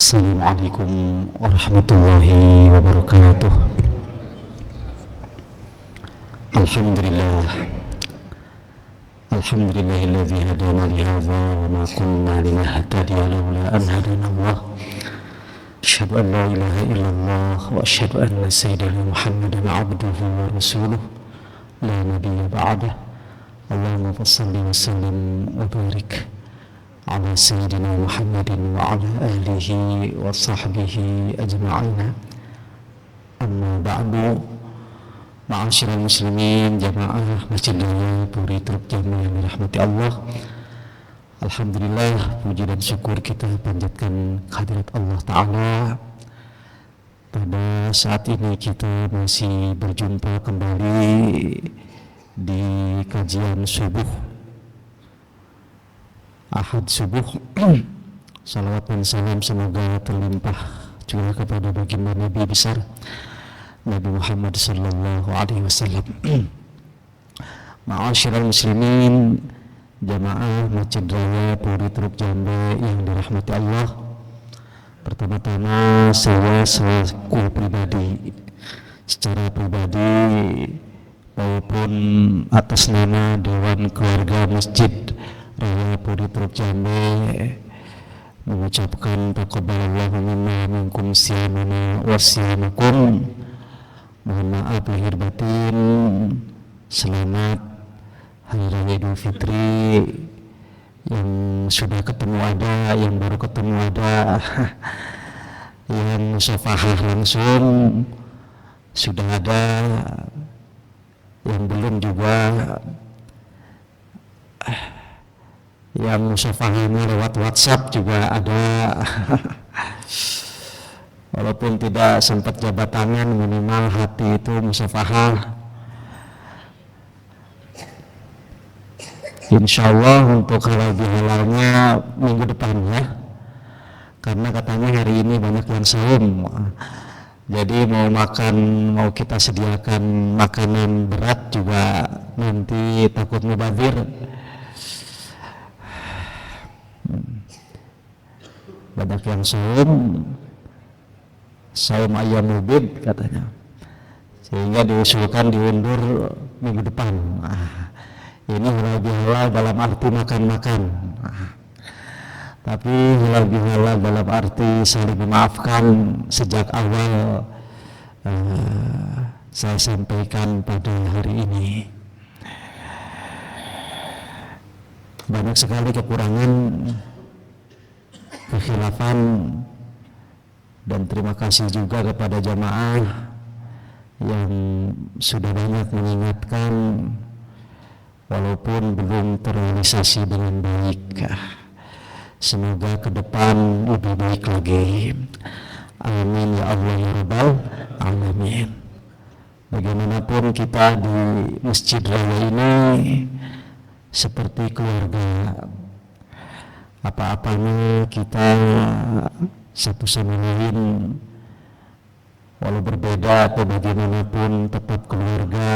Assalamualaikum warahmatullahi wabarakatuh. Alhamdulillah. Alhamdulillahilladzi hadana li hadza wa ma kunna linahtadiya laula an hadana Allah. Asyhadu an la ilaha illallah wa asyhadu anna sayyidana Muhammadan abduhu wa rasuluh la nabiyya ba'dah. Allahumma shalli wa sallim wa barik ala sayyidina Muhammadin wa ala alihi wa sahbihi ajma'in. Amma ba'du. Ma'asyiral muslimin jamaah Masjid Raya Puri Truk Jambi yang dirahmati Allah. Alhamdulillah, puji dan syukur kita panjatkan kehadirat Allah Ta'ala. Pada saat ini kita masih berjumpa kembali di kajian subuh Ahad subuh. Salawat dan salam semoga terlimpah juga kepada baginda Nabi besar Nabi Muhammad sallallahu alaihi wasallam. Ma'asyiral muslimin jamaah Masjid Raya Puri Truk Jambi yang dirahmati Allah. Pertama-tama saya selaku pribadi, secara pribadi maupun atas nama Dewan Keluarga Masjid Raya Puri Truk Jambi mengucapkan taqabbalallahu minna minkum siyamana wa siyamakum. Mohon maaf lahir batin. Selamat Hari Raya Idul Fitri. Yang sudah ketemu ada, yang baru ketemu ada, yang musafahah langsung sudah ada, yang belum juga, yang musafahahnya lewat WhatsApp juga ada. Walaupun tidak sempat jabat tangan, minimal hati itu musafahah. Insya Allah untuk halal bihalalnya minggu depan ya, karena katanya hari ini banyak yang saum. Jadi mau kita sediakan makanan berat juga nanti takut mubazir. Banyak yang saum ayam mubid katanya, sehingga diusulkan diundur minggu depan. Ini halal bihalal dalam arti makan-makan, tapi halal bihalal dalam arti saling memaafkan. Sejak awal saya sampaikan pada hari ini, banyak sekali kekurangan, kekhilafan, dan terima kasih juga kepada jamaah yang sudah banyak mengingatkan walaupun belum terrealisasi dengan baik. Semoga ke depan lebih baik lagi. Amin ya Allah ya Rabbal alamin. Bagaimanapun kita di Masjid Raya ini seperti keluarga. Apa-apanya kita satu sama lain, walau berbeda atau bagaimanapun tetap keluarga.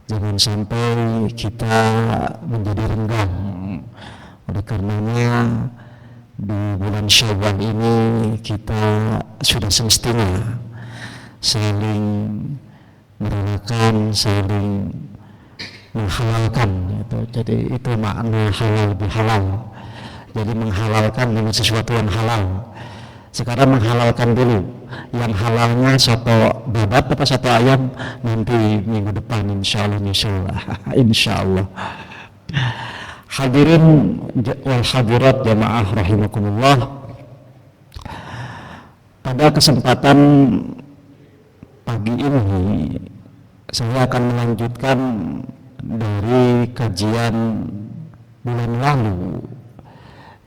Jangan sampai kita menjadi renggang. Oleh karenanya di bulan Syawal ini kita sudah semestinya saling merelakan, saling menghalalkan gitu. Jadi itu makna halal bihalal. Jadi menghalalkan dengan sesuatu yang halal. Sekarang menghalalkan dulu. Yang halalnya soto babat apa soto ayam nanti minggu depan insyaallah. Insyaallah. Hadirin wal hadirat jamaah rahimakumullah. Pada kesempatan pagi ini saya akan melanjutkan dari kajian bulan lalu.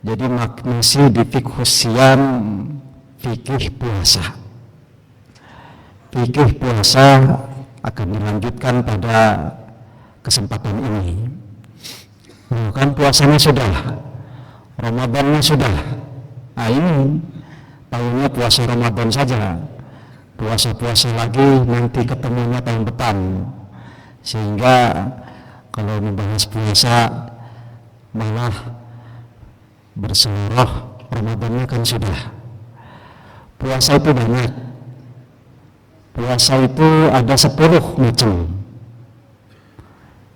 Jadi masih di fiqhus siyam, fikih puasa. Fikih puasa akan dilanjutkan pada kesempatan ini. Kan puasanya sudah, Ramadannya sudah. Nah ini tahunnya puasa Ramadan saja. Puasa-puasa lagi nanti ketemunya tahun depan. Sehingga kalau membahas puasa malah berseluruh Ramadannya kan sudah. Puasa itu banyak. Puasa itu ada 10 macam.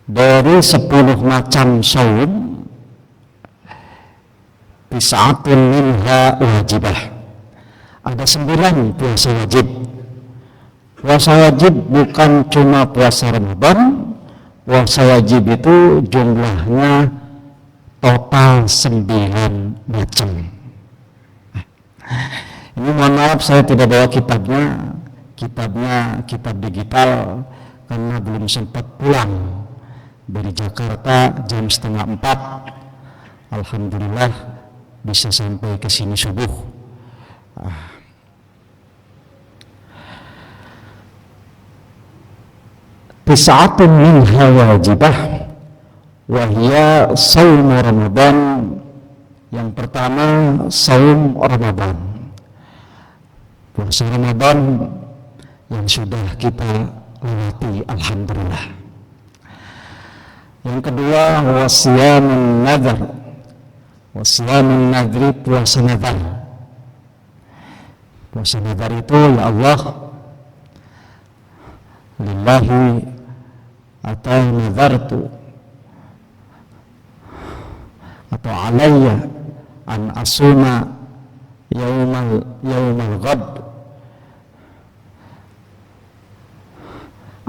Dari 10 macam saum, tis'atun minha wajibah. Ada 9 puasa wajib. Puasa wajib bukan cuma puasa Ramadan. Puasa wajib itu jumlahnya total 9 macam. Ini mohon maaf saya tidak bawa kitabnya. Kitab digital karena belum sempat pulang dari Jakarta jam 3:30. Alhamdulillah bisa sampai ke sini subuh. Tis'atun minha wajibah wa hiya shaum Ramadan. Yang pertama saum Ramadan, puasa Ramadan yang sudah kita lewati, alhamdulillah. Yang kedua wasiyamun nadhr. Wasiyamun nadhri, puasa nadhar. Puasa nadhar itu, ya Allah, lillahi atau nadhartu atau alayya an asuma yaumal ghad.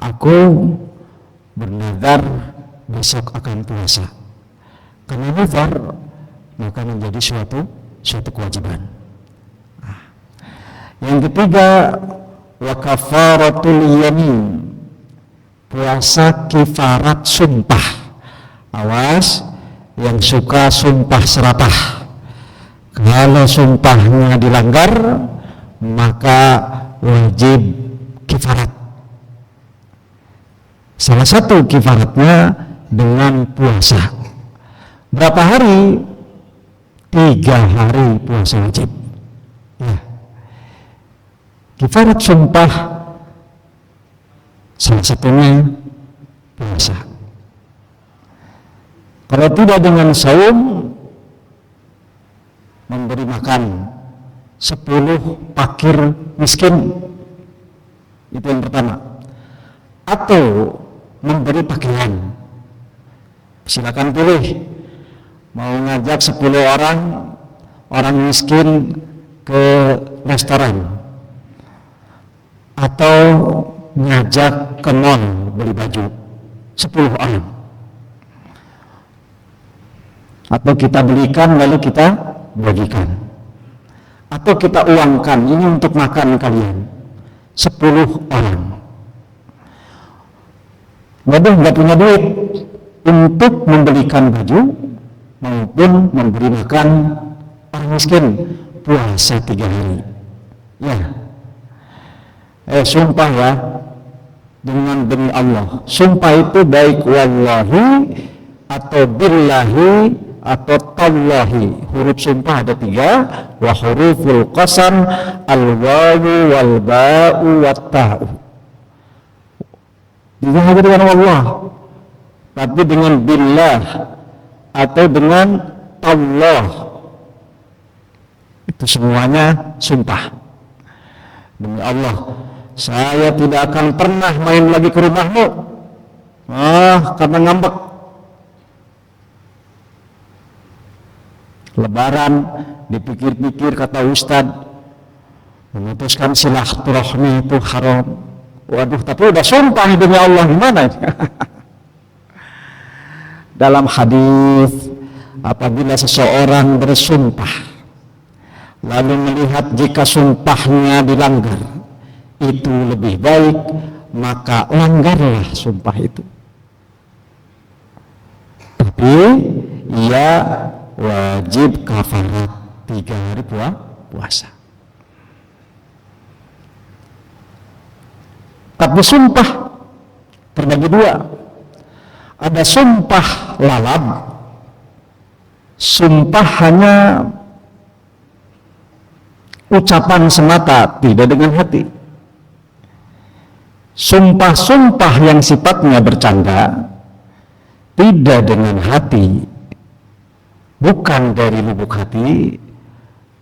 Aku bernadar besok akan puasa. Karena nazar maka menjadi suatu kewajiban. Yang ketiga wa kafaratul yamin, puasa kifarat sumpah. Awas yang suka sumpah serapah. Kalau sumpahnya dilanggar maka wajib kifarat. Salah satu kifaratnya dengan puasa. Berapa hari? 3 hari puasa wajib. Ya. Kifarat sumpah salah satunya puasa. Kalau tidak dengan saum, memberi makan 10 fakir miskin. Itu yang pertama. Atau memberi pakaian. Silakan pilih, mau ngajak 10 orang miskin ke restoran, atau ngajak ke mall beli baju 10 orang, atau kita belikan lalu kita bagikan, atau kita uangkan, ini untuk makan kalian 10 orang. Waduh, nggak punya duit untuk membelikan baju maupun memberi makan orang miskin, puasa 3 hari. Ya, sumpah ya, dengan demi Allah. Sumpah itu baik wallahi atau billahi atau tallahi. Huruf sumpah ada 3, wa huruful qasam al-wawu wal ba'u wat ta'u. Tidak hanya dengan Allah, tapi dengan billah atau dengan Allah. Itu semuanya sumpah. Demi Allah, saya tidak akan pernah main lagi ke rumahmu. Karena ngambek. Lebaran dipikir-pikir kata Ustadz, memutuskan silaturahmi itu haram. Waduh, tapi udah sumpah demi Allah, gimana? Dalam hadis, apabila seseorang bersumpah lalu melihat jika sumpahnya dilanggar, itu lebih baik, maka langgarlah sumpah itu. Tapi ia wajib kafarat 3 hari puasa. Tapi sumpah terbagi 2. Ada sumpah lalab, sumpah hanya ucapan semata, tidak dengan hati. Sumpah-sumpah yang sifatnya bercanda, tidak dengan hati, bukan dari lubuk hati,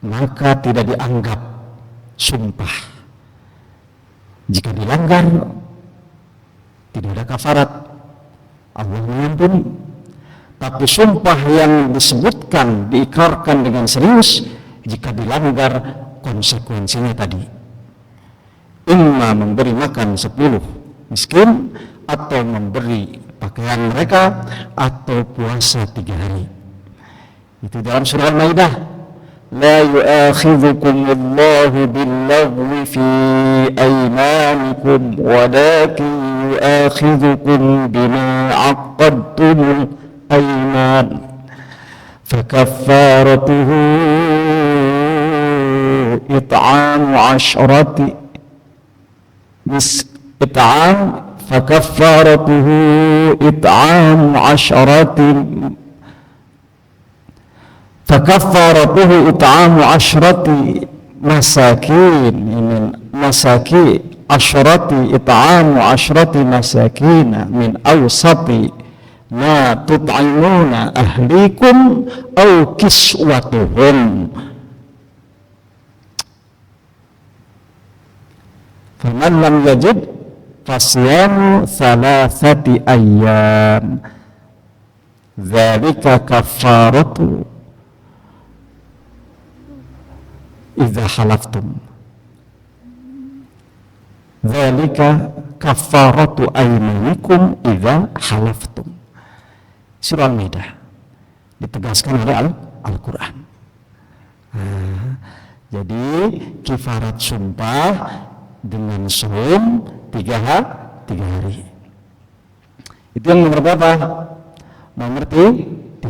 maka tidak dianggap sumpah. Jika dilanggar tidak ada kafarat, Allah mengampuni. Tapi sumpah yang disebutkan, diikrarkan dengan serius, jika dilanggar konsekuensinya tadi, imma memberi makan 10 miskin, atau memberi pakaian mereka, atau puasa 3 hari. Itu dalam surah Al-Maidah. La yu'akhidhukumullahu billaghwi fi aymanikum walakin yu'akhidhukum bima 'aqadtumul ayman fakaffaratuhu it'amu 'ashrati fakaffaratuhu it'amu 'ashratin fakaffaratuhu it'amu 'ashrati masakin it'amu 'ashrati masakin min awsati ma tut'imuna ahlikum aw kiswatuhum faman lam yajid fasyamu 3 ayyam dzalika kaffaratu idza halaftum. Dzalika kaffaratu aymanikum idza halaftum. Surah Al-Maidah ditegaskan oleh Al-Quran. Jadi kifarat sumpah dengan saum 3 hari. Itu yang nomor berapa? Nomor 3.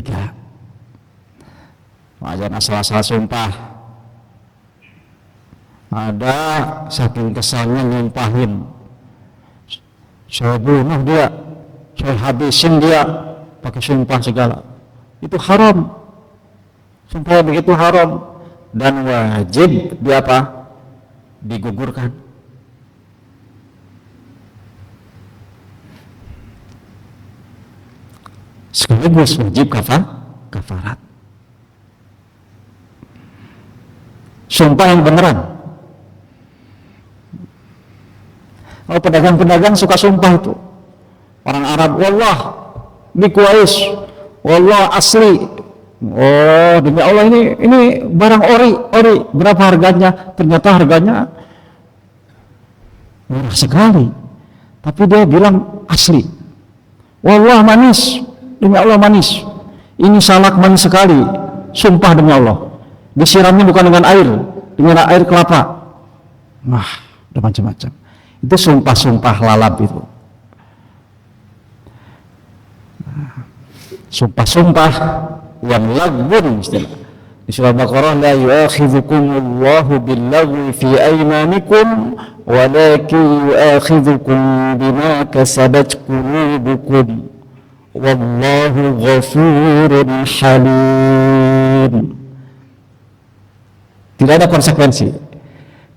Jangan asal-asal sumpah. Ada saking kesannya nyumpahin, saya bunuh dia, saya habisin dia, pakai sumpah segala. Itu haram. Sumpah begitu haram dan wajib digugurkan. Sekaligus wajib kafarat. Sumpah yang beneran. Kalau pedagang-pedagang suka sumpah itu, orang Arab, wallah biqais, wallah asli, oh demi Allah ini barang ori, berapa harganya? Ternyata harganya murah sekali, tapi dia bilang asli. Wallah manis, demi Allah manis, ini salak manis sekali, sumpah demi Allah. Disiramnya bukan dengan air kelapa. Wah, ada macam-macam. Itu sumpah-sumpah lalap itu. Sumpah-sumpah yang laghun istilah. Di surah Baqarah, la yu'akhidhukumullahu billaghwi fi aymanikum walakin yu'akhidhukum bima kasabat qulubukum wallahu ghafurun halim. Tidak ada konsekuensi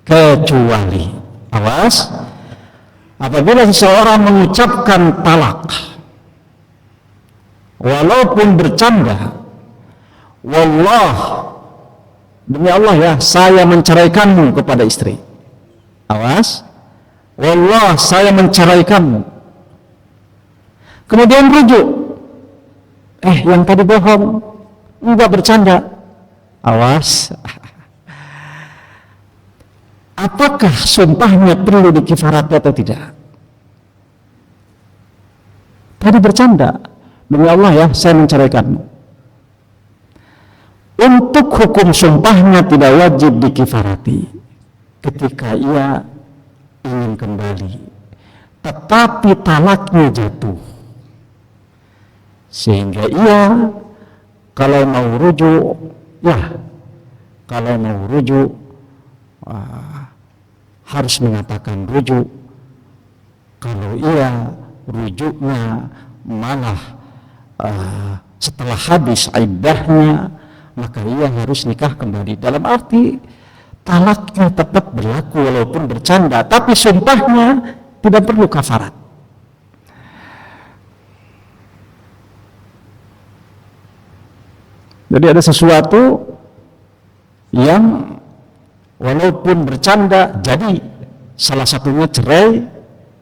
kecuali, awas, apabila seseorang mengucapkan talak walaupun bercanda, wallah demi Allah ya saya menceraikanmu kepada istri, awas, wallah saya menceraikanmu, kemudian rujuk, yang tadi bohong, enggak bercanda, awas. Apakah sumpahnya perlu dikifarati atau tidak? Tadi bercanda, demi Allah ya saya menceraikanmu. Untuk hukum sumpahnya tidak wajib dikifarati ketika ia ingin kembali, tetapi talaknya jatuh, sehingga ia kalau mau rujuk harus mengatakan rujuk. Kalau ia rujuknya malah setelah habis iddahnya, maka ia harus nikah kembali. Dalam arti talaknya tetap berlaku walaupun bercanda, tapi sumpahnya tidak perlu kafarat. Jadi ada sesuatu yang walaupun bercanda, jadi salah satunya cerai,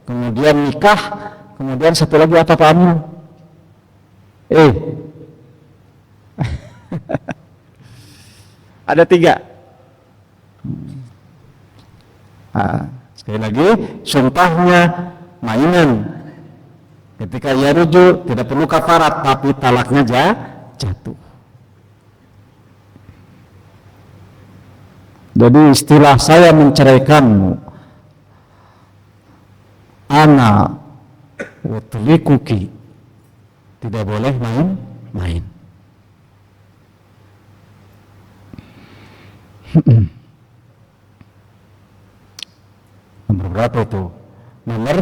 kemudian nikah, kemudian satu lagi apa Pak Amin? Ada 3. Sekali lagi, sumpahnya mainan. Ketika ia rujuk, tidak perlu kafarat, tapi talaknya jatuh. Jadi istilah saya menceraikanmu, ana utlikuki, tidak boleh main-main. Nomor berapa itu? Nomor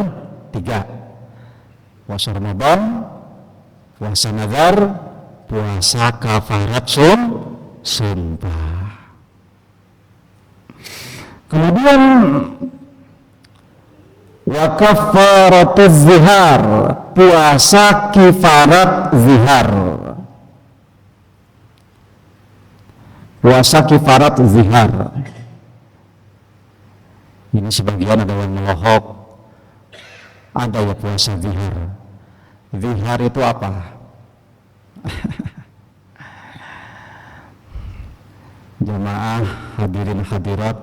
3. Puasa Ramadan, puasa nazar, puasa kafarat sumpah. Kemudian wa kafaratuz zihar, puasa kifarat zihar. Puasa kifarat zihar. Ini sebagian ada yang melohok, ada ya puasa zihar. Zihar itu apa? Jamaah hadirin hadirat,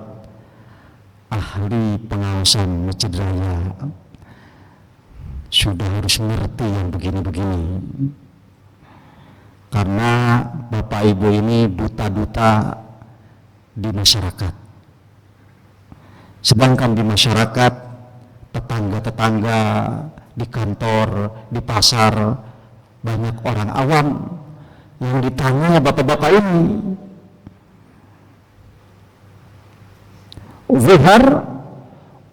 ahli pengawasan Masjid Raya sudah harus mengerti yang begini-begini, karena Bapak Ibu ini duta-duta di masyarakat. Sedangkan di masyarakat, tetangga-tetangga, di kantor, di pasar, banyak orang awam yang ditanya bapak-bapak ini. Zihar,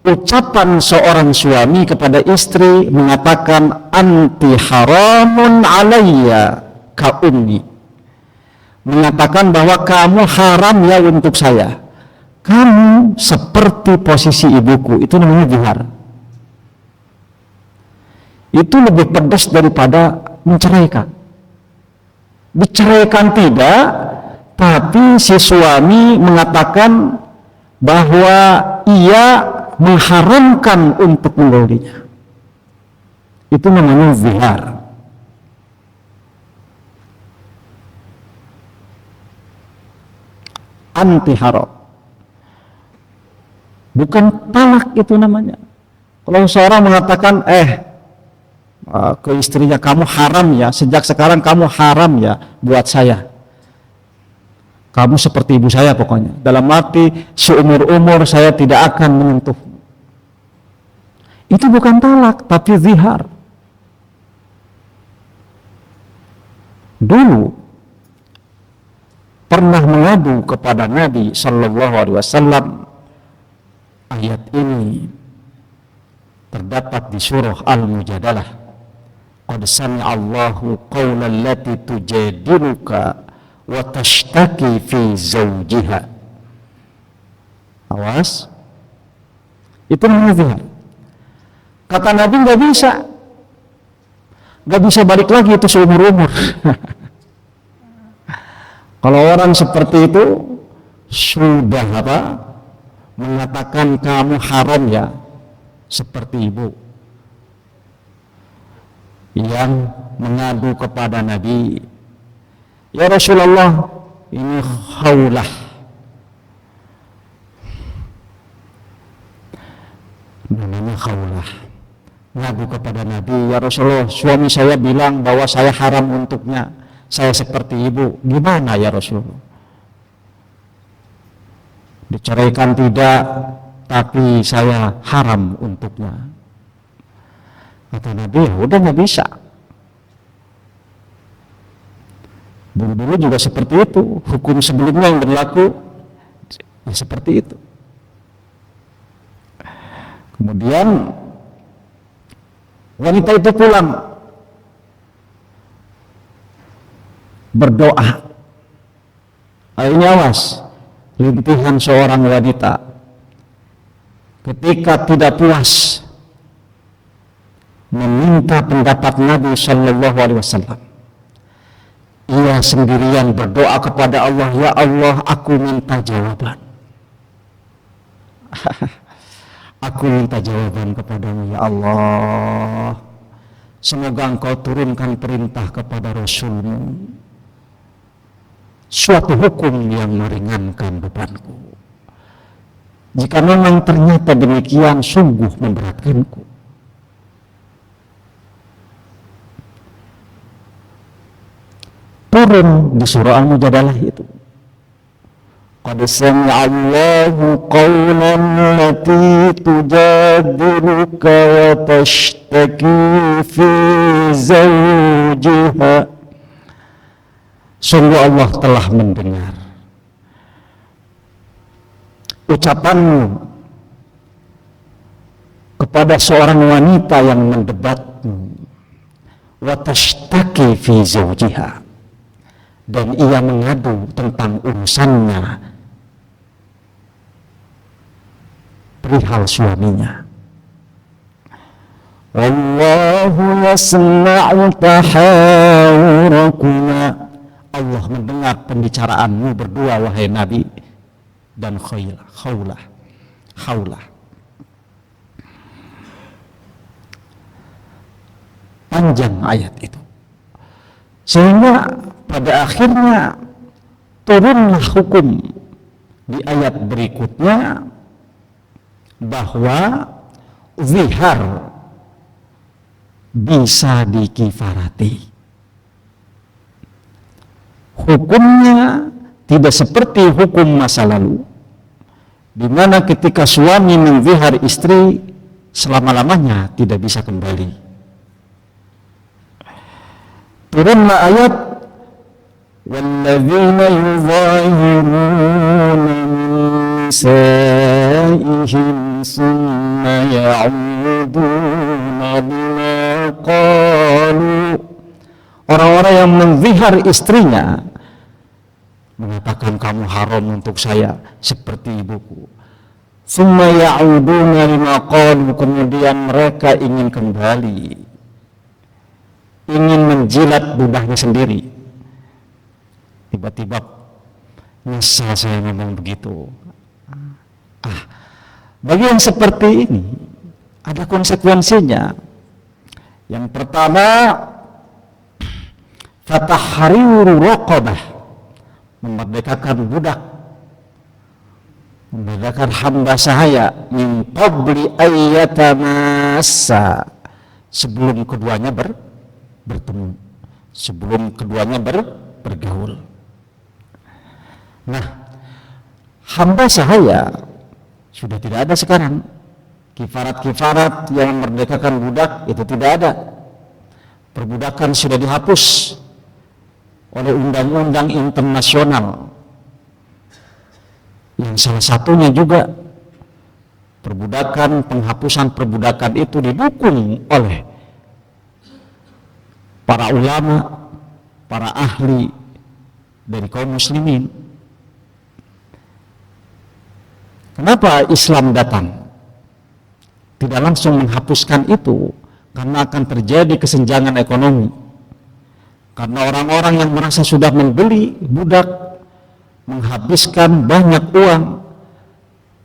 ucapan seorang suami kepada istri mengatakan anti haramun alayya ka ummi, mengatakan bahwa kamu haram ya untuk saya, kamu seperti posisi ibuku. Itu namanya zihar. Itu lebih pedas daripada menceraikan. Diceraikan tidak, tapi si suami mengatakan bahwa ia mengharamkan untuk menggaulinya. Itu namanya zihar. Anti haram. Bukan talak itu namanya. Kalau seorang mengatakan ke istrinya, kamu haram ya, sejak sekarang kamu haram ya buat saya, kamu seperti ibu saya pokoknya, dalam arti seumur-umur saya tidak akan menyentuh. Itu bukan talak, tapi zihar. Dulu pernah mengadu kepada Nabi Sallallahu Alaihi Wasallam. Ayat ini terdapat di surah Al-Mujadalah. Qad sami'a Allahu qawlan lati tujadiluka wa tashtaki fi zawjiha. Awas, itu namanya zihar. Kata Nabi nggak bisa balik lagi itu seumur-umur. Kalau orang seperti itu sudah mengatakan kamu haram ya, seperti ibu yang mengadu kepada Nabi, ya Rasulullah, ini khaulah, namanya khaulah, ngadu kepada Nabi, ya Rasulullah, suami saya bilang bahwa saya haram untuknya, saya seperti ibu, gimana ya Rasulullah? Diceraikan tidak, tapi saya haram untuknya. Kata Nabi, udah nggak bisa. Dulu-dulu juga seperti itu, hukum sebelumnya yang berlaku ya seperti itu. Kemudian wanita itu pulang berdoa. Ini awas, rintihan seorang wanita ketika tidak puas meminta pendapat Nabi Sallallahu Alaihi Wasallam. Ia sendirian berdoa kepada Allah, ya Allah, aku minta jawaban. Aku minta jawaban kepadamu ya Allah. Semoga engkau turunkan perintah kepada Rasulmu, suatu hukum yang meringankan bebanku. Jika memang ternyata demikian, sungguh memberatkanku. Turun di surah Al-Mujadalah itu. Qad sami'a Allahu qawlan allati tujadiluka wa tashtaki fi zawjiha. Sungguh Allah telah mendengar ucapanmu kepada seorang wanita yang mendebatmu, wa tashtaki fi zawjiha, dan ia mengadu tentang urusannya perihal suaminya. Wallahu yasma'u tahawurakuma. Allah mendengar pembicaraanmu berdua wahai Nabi dan Khawlah. Panjang ayat itu. Sehingga pada akhirnya turunlah hukum di ayat berikutnya bahwa zihar bisa dikifarati. Hukumnya tidak seperti hukum masa lalu, di mana ketika suami menzihar istri selama-lamanya tidak bisa kembali. Turunlah ayat walladzina yuzahiruna min nisaihim summa ya'uduna lima qalu. Orang-orang yang menzihar istrinya mengatakan kamu haram untuk saya seperti ibuku. Summa ya'uduna lima qalu, kemudian mereka ingin kembali, ingin menjilat ludahnya sendiri. Tiba-tiba nyesal saya ngomong begitu. Bagi yang seperti ini ada konsekuensinya. Yang pertama, fatahriru raqabah, memerdekakan budak, memerdekakan hamba sahaya, min qabli ayyatamassa, sebelum keduanya bertemu, sebelum keduanya bergaul. Nah, hamba sahaya sudah tidak ada sekarang. Kifarat-kifarat yang memerdekakan budak itu tidak ada. Perbudakan sudah dihapus oleh undang-undang internasional, yang salah satunya juga penghapusan perbudakan itu didukung oleh para ulama, para ahli dari kaum muslimin. Kenapa Islam datang? Tidak langsung menghapuskan itu, karena akan terjadi kesenjangan ekonomi. Karena orang-orang yang merasa sudah membeli budak, menghabiskan banyak uang,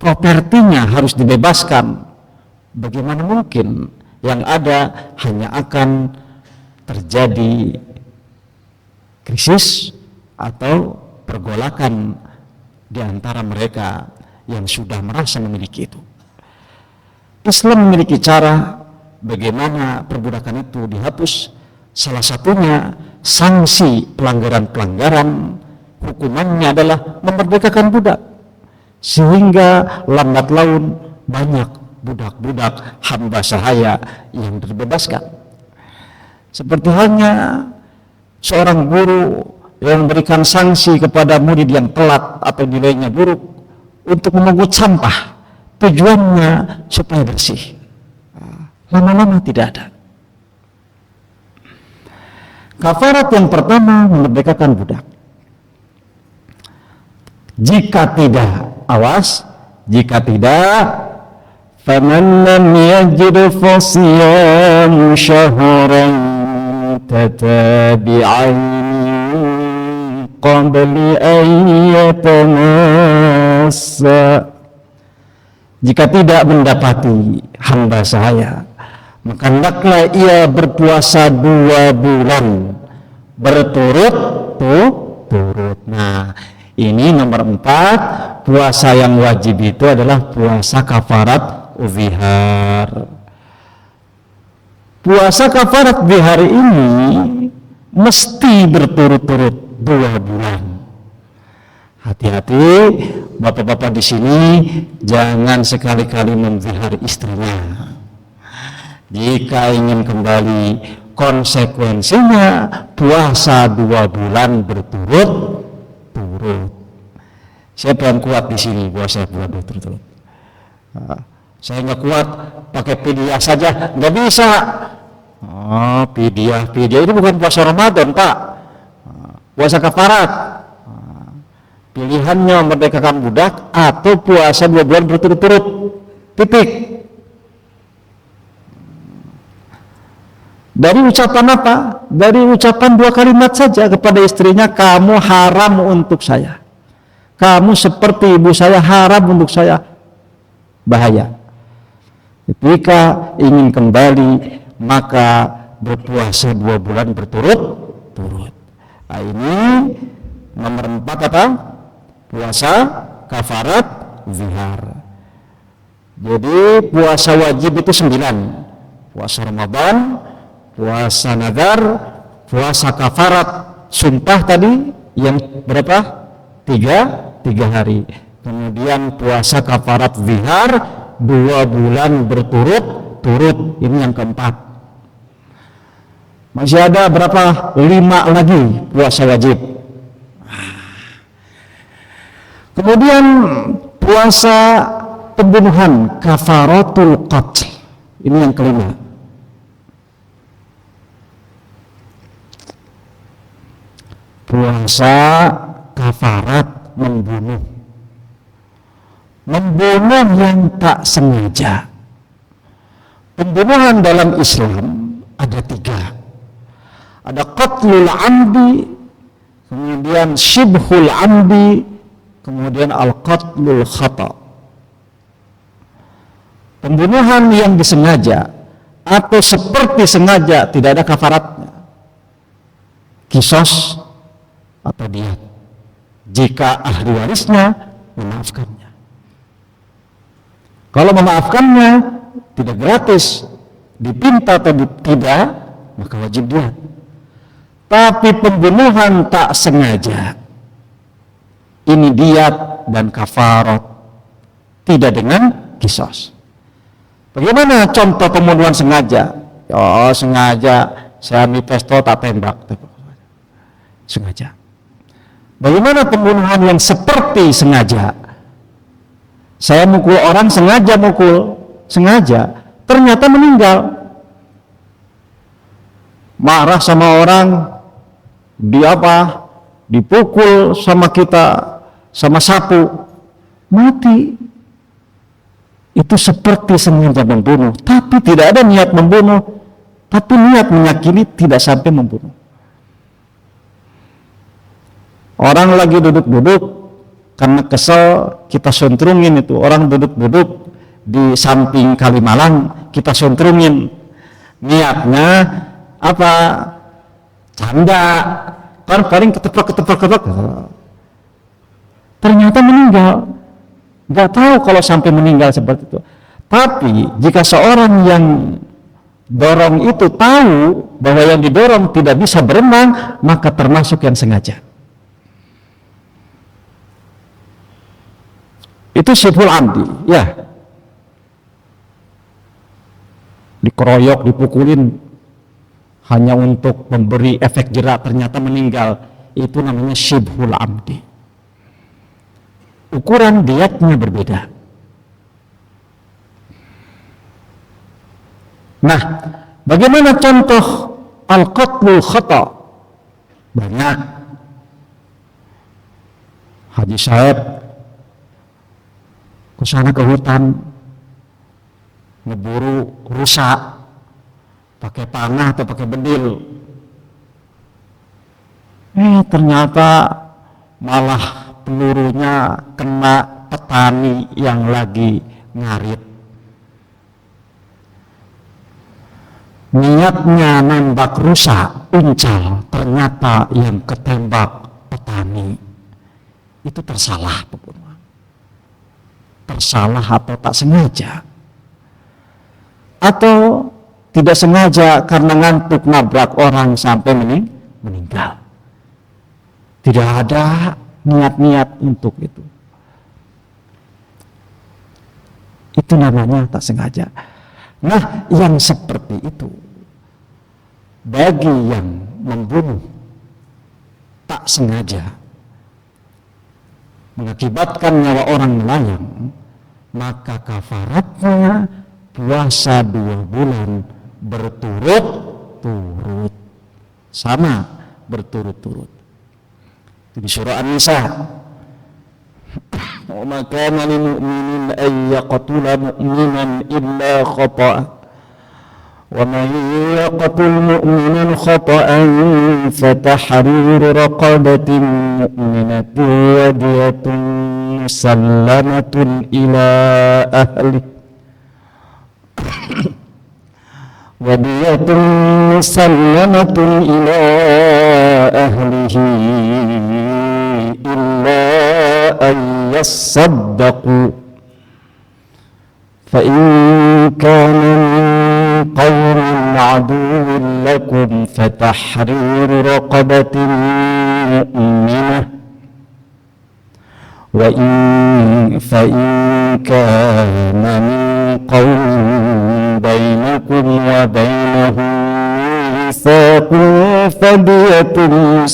propertinya harus dibebaskan. Bagaimana mungkin yang ada hanya akan terjadi krisis atau pergolakan di antara mereka yang sudah merasa memiliki itu. Islam memiliki cara bagaimana perbudakan itu dihapus. Salah satunya sanksi pelanggaran-pelanggaran, hukumannya adalah memerdekakan budak, sehingga lambat laun banyak budak-budak hamba sahaya yang terbebaskan. Seperti halnya seorang guru yang memberikan sanksi kepada murid yang telat atau nilainya buruk untuk memungut sampah, tujuannya supaya bersih. Lama-lama tidak ada. Kafarat yang pertama memerdekakan budak. Jika tidak, awas, jika tidak, faman lam yajid fasiyamu syahran tatabi'ain qabli an yatamassa. Jika tidak mendapati hamba saya, maka hendaklah ia berpuasa 2 bulan berturut-turut. Nah, ini nomor 4, puasa yang wajib itu adalah puasa kafarat zihar. Puasa kafarat zihar ini mesti berturut-turut 2 bulan. Hati-hati bapak-bapak di sini, jangan sekali-kali menzihar istrinya. Jika ingin kembali, konsekuensinya puasa 2 bulan berturut-turut. Siapa yang kuat di sini puasa 2 bulan berturut-turut? Saya nggak kuat, pakai pidyah saja nggak bisa. Pidyah ini bukan puasa Ramadan, Pak. Puasa kafarat. Pilihannya merdekakan budak atau puasa 2 bulan berturut-turut. Titik. Dari ucapan apa? Dari ucapan 2 kalimat saja kepada istrinya, kamu haram untuk saya. Kamu seperti ibu saya, haram untuk saya. Bahaya. Ketika ingin kembali, maka berpuasa 2 bulan berturut-turut. Nah, ini nomor 4 apa? Puasa kafarat zihar. Jadi puasa wajib itu 9. Puasa Ramadan, puasa nazar, puasa kafarat sumpah tadi yang berapa? 3 hari. Kemudian puasa kafarat zihar 2 bulan berturut-turut. Ini yang keempat. Masih ada berapa? 5 lagi puasa wajib. Kemudian puasa pembunuhan, kafaratul qatl. Ini yang kelima. Puasa kafarat membunuh. Membunuh yang tak sengaja. Pembunuhan dalam Islam ada 3. Ada qatlul amdi, kemudian syibhul amdi, kemudian al-qatlul khata. Pembunuhan yang disengaja atau seperti sengaja tidak ada kafaratnya. Qisas atau diyat jika ahli warisnya memaafkannya. Kalau memaafkannya tidak gratis, dipinta atau tidak, maka wajib diyat. Tapi pembunuhan tak sengaja, ini diyat dan kafarat, tidak dengan qisas. Bagaimana contoh pembunuhan sengaja? Sengaja saya ambil pistol tak tembak, sengaja. Bagaimana pembunuhan yang seperti sengaja? Saya mukul orang, sengaja mukul, sengaja, ternyata meninggal. Marah sama orang, dipukul sama kita, sama sapu, mati. Itu seperti sengaja membunuh, tapi tidak ada niat membunuh, tapi niat menyakiti, tidak sampai membunuh. Orang lagi duduk-duduk, karena kesel, kita sentrungin itu. Orang duduk-duduk di samping Kalimalang, kita sentrungin. Niatnya apa? Canda. Kan paling keteprak. Ternyata meninggal. Gak tahu kalau sampai meninggal seperti itu. Tapi jika seorang yang dorong itu tahu bahwa yang didorong tidak bisa berenang, maka termasuk yang sengaja. Itu syibhul amdi, ya. Dikeroyok, dipukulin hanya untuk memberi efek jerak, ternyata meninggal. Itu namanya syibhul amdi. Ukuran diyatnya berbeda. Nah, bagaimana contoh al-qatlul khata? Banyak. Haji Said ke sana ke hutan, ngeburu rusa pakai panah atau pakai bedil. Ternyata malah pelurunya kena petani yang lagi ngarit. Niatnya nembak rusa, uncal, ternyata yang ketembak petani. Itu tersalah pembunuhan. Tersalah atau tak sengaja. Atau tidak sengaja karena ngantuk nabrak orang sampai meninggal. Tidak ada niat-niat untuk itu. Itu namanya tak sengaja. Nah, yang seperti itu bagi yang membunuh tak sengaja mengakibatkan nyawa orang melayang, maka kafaratnya puasa 2 bulan berturut-turut. Sama, berturut-turut. Di surah An-Nisa. Wa ma kana lil mu'minin ay yaqtula mu'minan illa khata'a. Wa man yaqtul mu'minan khata'an fatahriru raqabatin mu'minatin wa diyatun musallamatun ila ahlihi wadiyatun musallamatun ila ahlihi illa an yasaddaqu fa in kana min qawmin aduwwin lakum fatahriru raqabatin mu'minah wa in kana min qawmin bainakum wa bainahum mitsaqun fadiyatun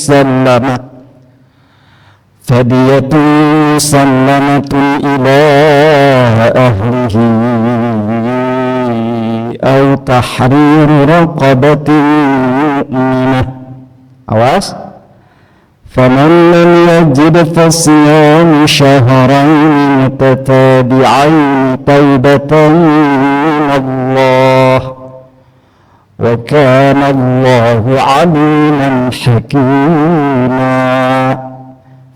musallamatun ila ahlihi aw tahriru raqabatin mu'minah. Awas. فمن لم يجد فصيام شهرين متتابعين توبة من الله وكان الله عليما حكيما.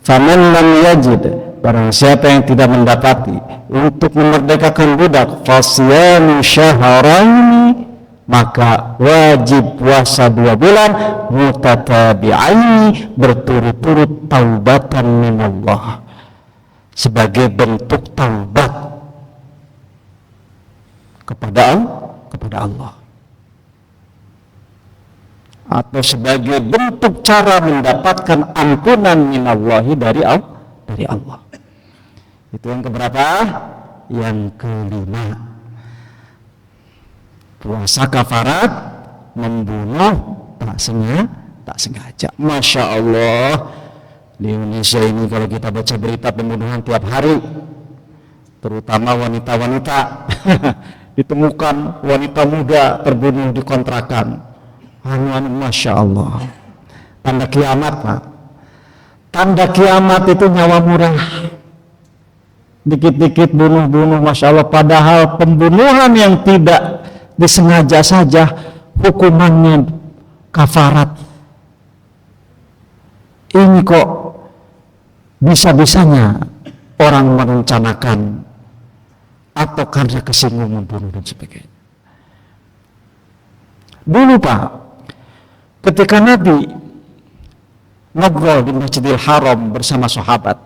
فمن لم يجد, barang siapa yang tidak mendapati untuk memerdekakan budak, fasyam syahraini, maka wajib puasa 2 bulan mutatabi'aini, berturut-turut, taubatan minallah, sebagai bentuk taubat kepada Allah, atau sebagai bentuk cara mendapatkan ampunan minallahi dari Allah. Itu yang keberapa? Yang kelima. Puasa kafarat membunuh tak sengaja. Masya Allah, di Indonesia ini kalau kita baca berita pembunuhan tiap hari, terutama wanita-wanita, ditemukan wanita muda terbunuh di kontrakan. Masya Allah, tanda kiamat, Pak. Tanda kiamat itu nyawa murah, dikit-dikit bunuh-bunuh, Masya Allah. Padahal pembunuhan yang tidak disengaja saja hukumannya kafarat. Ini kok bisa-bisanya orang merencanakan atau karena kesinggung membunuh dan sebagainya. Dulu, Pak, ketika Nabi ngobrol di Masjidil Haram bersama sahabat,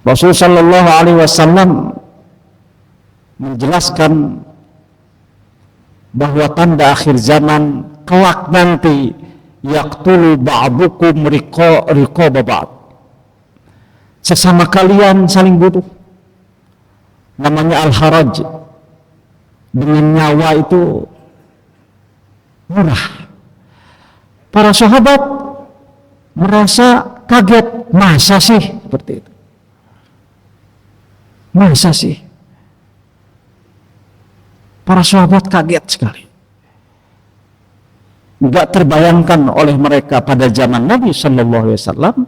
Rasul sallallahu alaihi wasallam menjelaskan bahwa tanda akhir zaman kelak nanti yaqtulu ba'dukum riqaba ba'd, sesama kalian saling bunuh. Namanya al-haraj, dengan nyawa itu murah. Para sahabat merasa kaget, masa sih seperti itu, masa sih. Para sahabat kaget sekali. Tidak terbayangkan oleh mereka pada zaman Nabi Sallallahu Alaihi Wasallam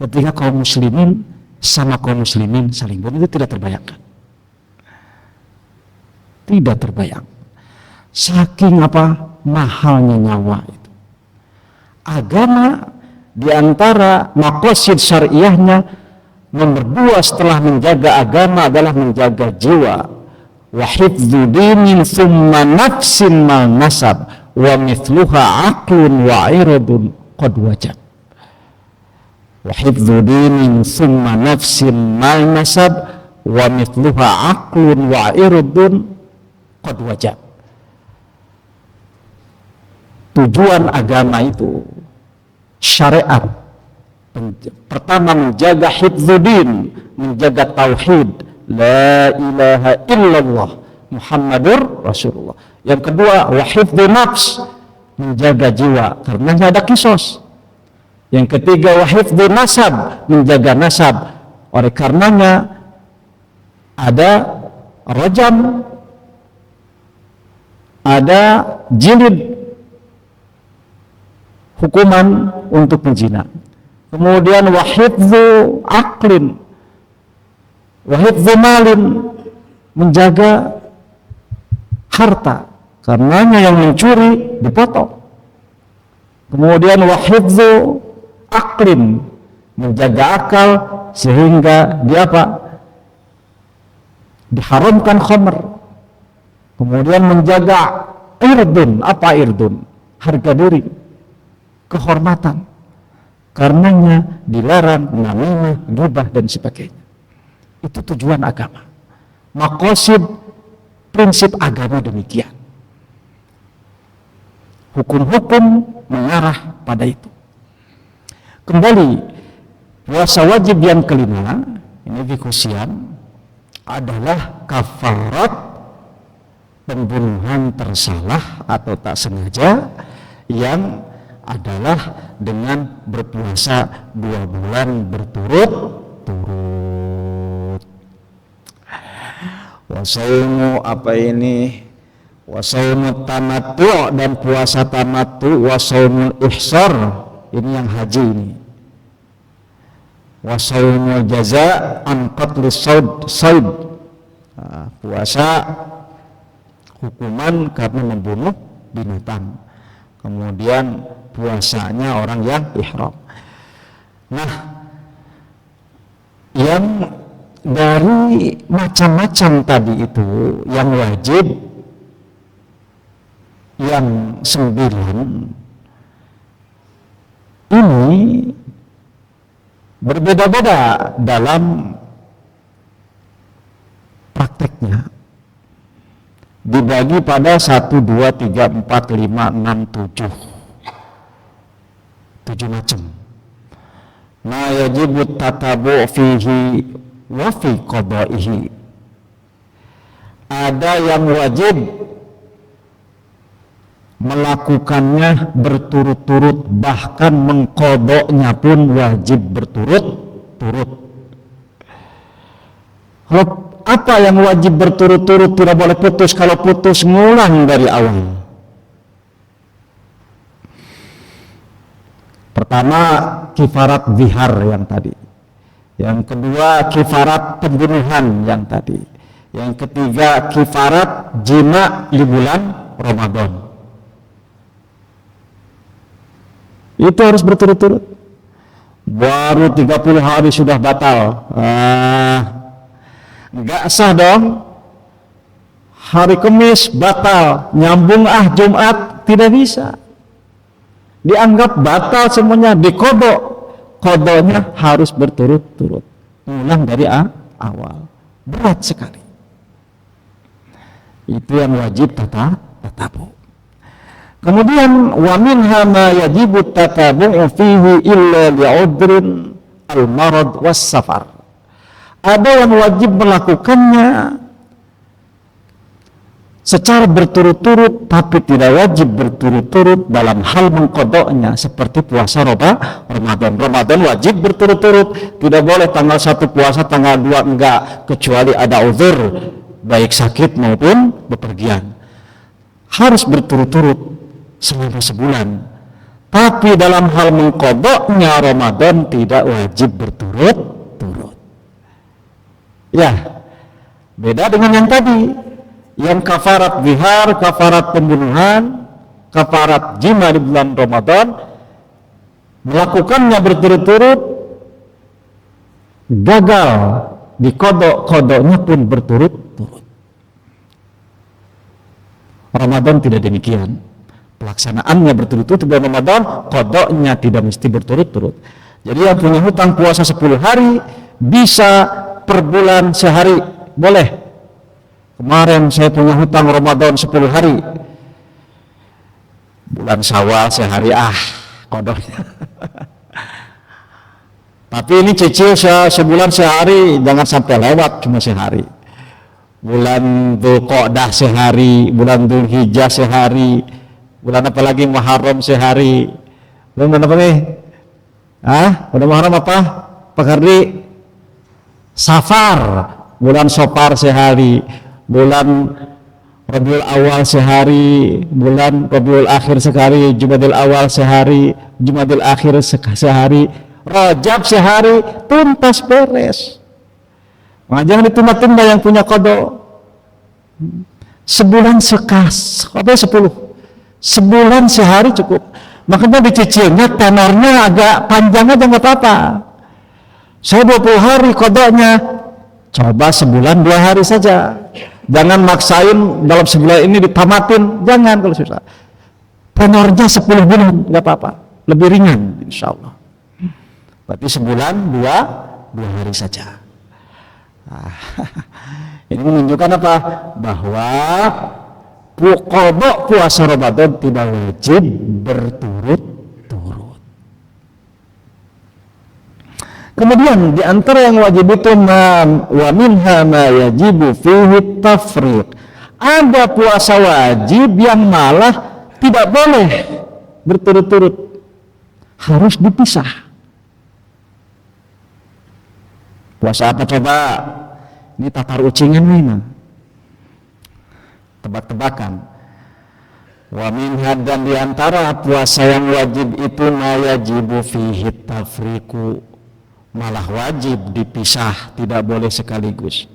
ketika kaum muslimin sama kaum muslimin saling bunuh, itu tidak terbayangkan. Tidak terbayang. Saking apa mahalnya nyawa itu. Agama diantara maqasid syariahnya Nomor 2 setelah menjaga agama adalah menjaga jiwa. Wa hifdzu dinin thumma nafsin ma nasab wa mithluha aqlun wa iradun qad wajab. Wa hifdzu dinin thumma nafsin ma nasab wa mithluha aqlun wa iradun qad wajab. Tujuan agama itu syariat. Pertama menjaga hifdzuddin, menjaga tauhid, la ilaha illallah Muhammadur Rasulullah. Yang kedua wa hifdzu nafs, menjaga jiwa karena ada kisos. Yang ketiga wa hifdzu nasab, menjaga nasab, oleh karenanya ada rajam, ada jilid, hukuman untuk penzina. Kemudian wa hifdzu aqlin, wa hifdzu malin, menjaga harta, karenanya yang mencuri dipotong. Kemudian wa hifdzu aqlin, menjaga akal sehingga diharamkan khamr. Kemudian menjaga irdun, apa irdun? Harga diri, kehormatan. Karenanya dilarang namimah, ghibah dan sebagainya. Itu tujuan agama. Maqasid prinsip agama demikian. Hukum-hukum mengarah pada itu. Kembali, puasa wajib yang kelima, ini dikusian, adalah kafarat pembunuhan tersalah atau tak sengaja, yang adalah dengan berpuasa 2 bulan berturut-turut. Wasaumu wasaumu tamattu, dan puasa tamattu, wasaumul ihsar, ini yang haji ini. Wasaumul jaza an qatlis sayd, puasa hukuman karena membunuh binatang. Kemudian puasanya orang yang ihram. Nah, yang dari macam-macam tadi itu, yang wajib yang 9 ini berbeda-beda dalam prakteknya. Dibagi pada 1, 2, 3, 4, 5, 6, 7 macam. Ma yajibu tatabu fihi wa fi qada'ihi. Ada yang wajib melakukannya berturut-turut, bahkan mengqadanya pun wajib berturut-turut. Kalau apa yang wajib berturut-turut tidak boleh putus, kalau putus ngulang dari awal. Pertama kifarat zihar yang tadi, yang kedua kifarat pembunuhan yang tadi, yang ketiga kifarat jima di bulan Ramadan. Itu harus berturut-turut. Baru 30 hari sudah batal, enggak sah dong. Hari Kamis batal, nyambung Jumat, tidak bisa. Dianggap batal semuanya, dikodok. Kodoknya harus berturut-turut, ulang dari awal. Berat sekali. Itu yang wajib tatabu. Kemudian wa minha ma yajibu tatabu'u fihi illa li'udrin al-marad was-safar. Ada yang wajib melakukannya secara berturut-turut, tapi tidak wajib berturut-turut dalam hal mengkodoknya, seperti puasa Ramadan. Ramadan wajib berturut-turut, tidak boleh tanggal 1 puasa, tanggal 2 enggak, kecuali ada uzur, baik sakit maupun bepergian. Harus berturut-turut selama sebulan. Tapi dalam hal mengkodoknya Ramadan tidak wajib berturut-turut. Ya, beda dengan yang tadi. Yang kafarat zihar, kafarat pembunuhan, kafarat jima di bulan Ramadan, melakukannya berturut-turut gagal dikodoknya pun berturut-turut. Ramadan tidak demikian, pelaksanaannya berturut-turut. Bulan Ramadan kodoknya tidak mesti berturut-turut. Jadi yang punya hutang puasa 10 hari bisa per bulan sehari, boleh. Kemarin saya punya hutang Ramadan 10 hari, bulan Syawal sehari, kodoknya. Tapi ini cicil sebulan sehari, jangan sampai lewat cuma sehari. Bulan Dzulqa'dah sehari, bulan Dzulhijjah sehari, bulan apa lagi, Muharram sehari. Bulan apa nih? Bulan Muharram apa? Pak Kardi? Safar, bulan Safar sehari, bulan Rabiul Awal sehari, bulan Rabiul Akhir sehari, Jumadil Awal sehari, Jumadil Akhir sehari, Rajab sehari, tuntas beres. Jangan ditunda-tunda yang punya kodok. Sebulan sekas, 10. Sebulan sehari cukup. Makanya dicicilnya tenornya agak panjang aja, nggak apa-apa. Saya 20 hari kodoknya, coba sebulan 2 hari saja. Jangan maksain dalam sebulan ini ditamatin, jangan kalau susah. Tenornya 10 bulan, nggak apa-apa, lebih ringan insya Allah. Berarti sebulan 2 hari saja. Ini menunjukkan apa? Bahwa kodok puasa Ramadan tidak wajib berturut-turut. Kemudian di antara yang wajib itu wa minha ma yajibu fihi tafriq. Ada puasa wajib yang malah tidak boleh berturut-turut, harus dipisah. Puasa apa coba? Ini tatar ucingan nih, tebak-tebakan. Wa minha, dan diantara puasa yang wajib itu ma yajibu fihi tafriqu, malah wajib dipisah, tidak boleh sekaligus.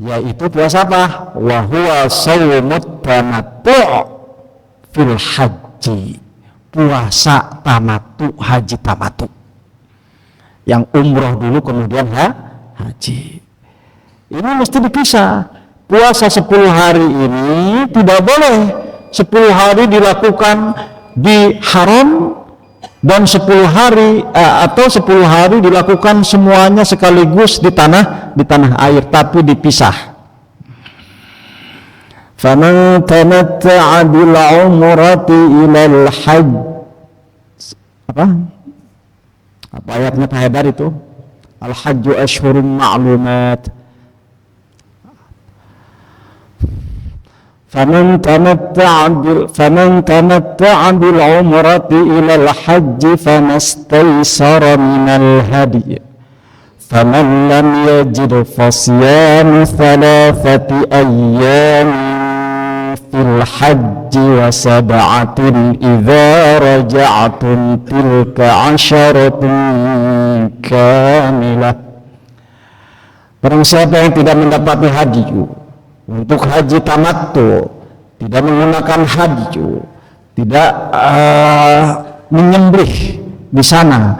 Yaitu puasa apa? Wa huwa shaumut tamattu' fil haji, puasa tamattu, haji tamattu. Yang umroh dulu kemudian haji. Ini mesti dipisah. Puasa 10 hari ini tidak boleh 10 hari dilakukan di haram, dan 10 hari atau 10 hari dilakukan semuanya sekaligus di tanah air, tapi dipisah. Faman tamatta'a bil umrati ilal hajj. Apa ayatnya Pak Haidar itu? Al-hajju ashhurun ma'lumat. Faman tamatta'a bil umrati ilal hajj famastaysara minal hadi. Faman lam yajid fasyamu 3 ayyamin fil hajji wa 7 idza raja'tum tilka 'asharatun kamilah. Barang siapa yang tidak mendapati haji untuk haji tamattu, tidak menggunakan haji, tidak menyembelih di sana,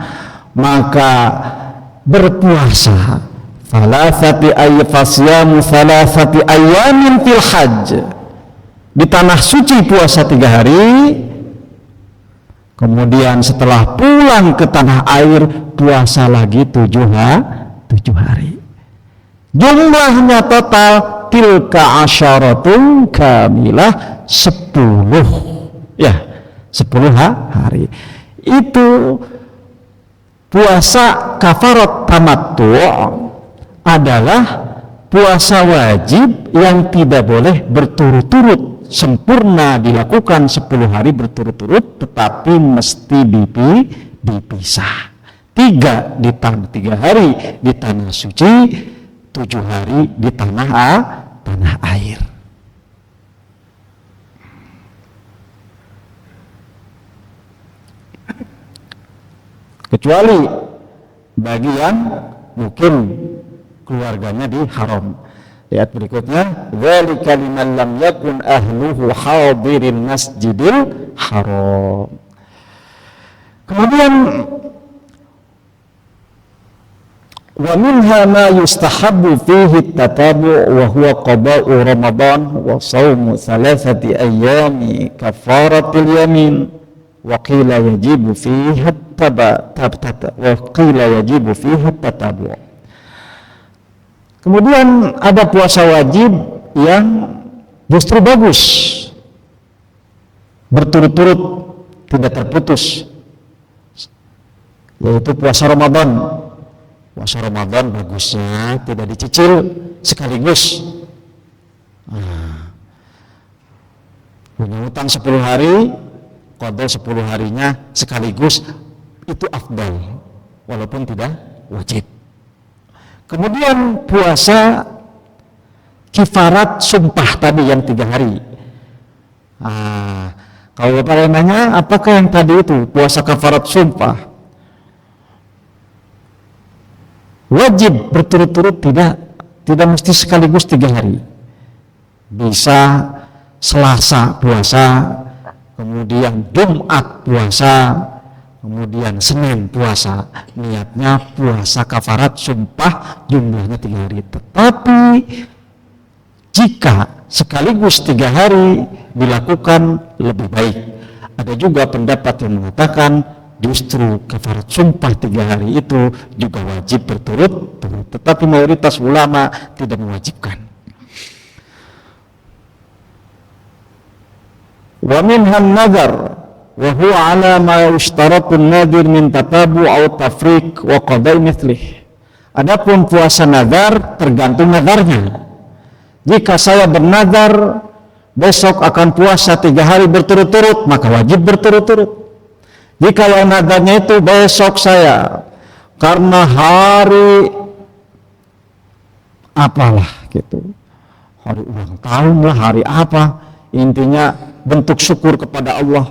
maka berpuasa fasyamu 3 ayyamin fil hajj, di tanah suci puasa 3 hari, kemudian setelah pulang ke tanah air puasa lagi 7 hari. Jumlahnya total tilka asyaratun kamilah, 10 hari. Itu puasa kafarat tamattu adalah puasa wajib yang tidak boleh berturut-turut, sempurna dilakukan 10 hari berturut-turut, tetapi mesti dipisah. 3 hari di tanah suci, 7 hari di tanah air. Kecuali bagi yang mungkin keluarganya di haram. Lihat berikutnya, dzalika liman lam yakun ahluhu hadirin masjidil haram. Kemudian Wa minha ma yustahabbu fihi tatabu' wa huwa qada'u Ramadan wa shaumu thalathati ayyami kafaratil yamin wa qila yajibu fihi tatabu'. Kemudian ada puasa wajib yang justru bagus, berturut-turut tidak terputus, yaitu puasa Ramadan. Puasa Ramadan bagusnya tidak dicicil sekaligus. Punya utang 10 hari, qada 10 harinya sekaligus, itu afdal walaupun tidak wajib. Kemudian puasa kifarat sumpah tadi yang 3 hari. Kalau Bapak nanya, apakah yang tadi itu puasa kafarat sumpah? Wajib berturut-turut, tidak mesti sekaligus 3 hari. Bisa Selasa puasa, kemudian Jumat puasa, kemudian Senin puasa. Niatnya puasa kafarat sumpah jumlahnya 3 hari. Tetapi jika sekaligus 3 hari dilakukan lebih baik. Ada juga pendapat yang mengatakan justru kafarat sumpah 3 hari itu juga wajib berturut-turut, tetapi mayoritas ulama tidak mewajibkan. Wa minhan nadhar wa huwa ala ma yushtaratu an-nadhir min tatabu' aw tafriq wa qada'i mithlih. Adapun puasa nazar tergantung nazarnya. Jika saya bernazar besok akan puasa 3 hari berturut-turut, maka wajib berturut-turut. Jika yang nazarnya itu besok saya karena hari apalah gitu, hari ulang tahun lah, hari apa, intinya bentuk syukur kepada Allah.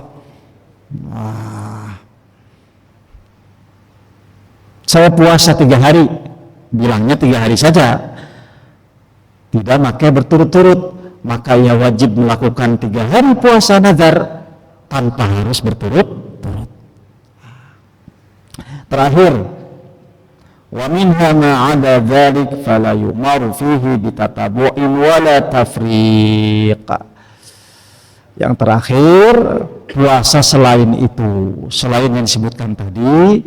Saya puasa 3 hari, bilangnya 3 hari saja, tidak pakai berturut-turut, maka ia wajib melakukan 3 hari puasa nazar tanpa harus berturut-turut. Terakhir, wa minha ma 'ada dzalik fala yumaru fihi bitatabu'in wala tafriq. Yang terakhir, puasa selain itu, selain yang disebutkan tadi,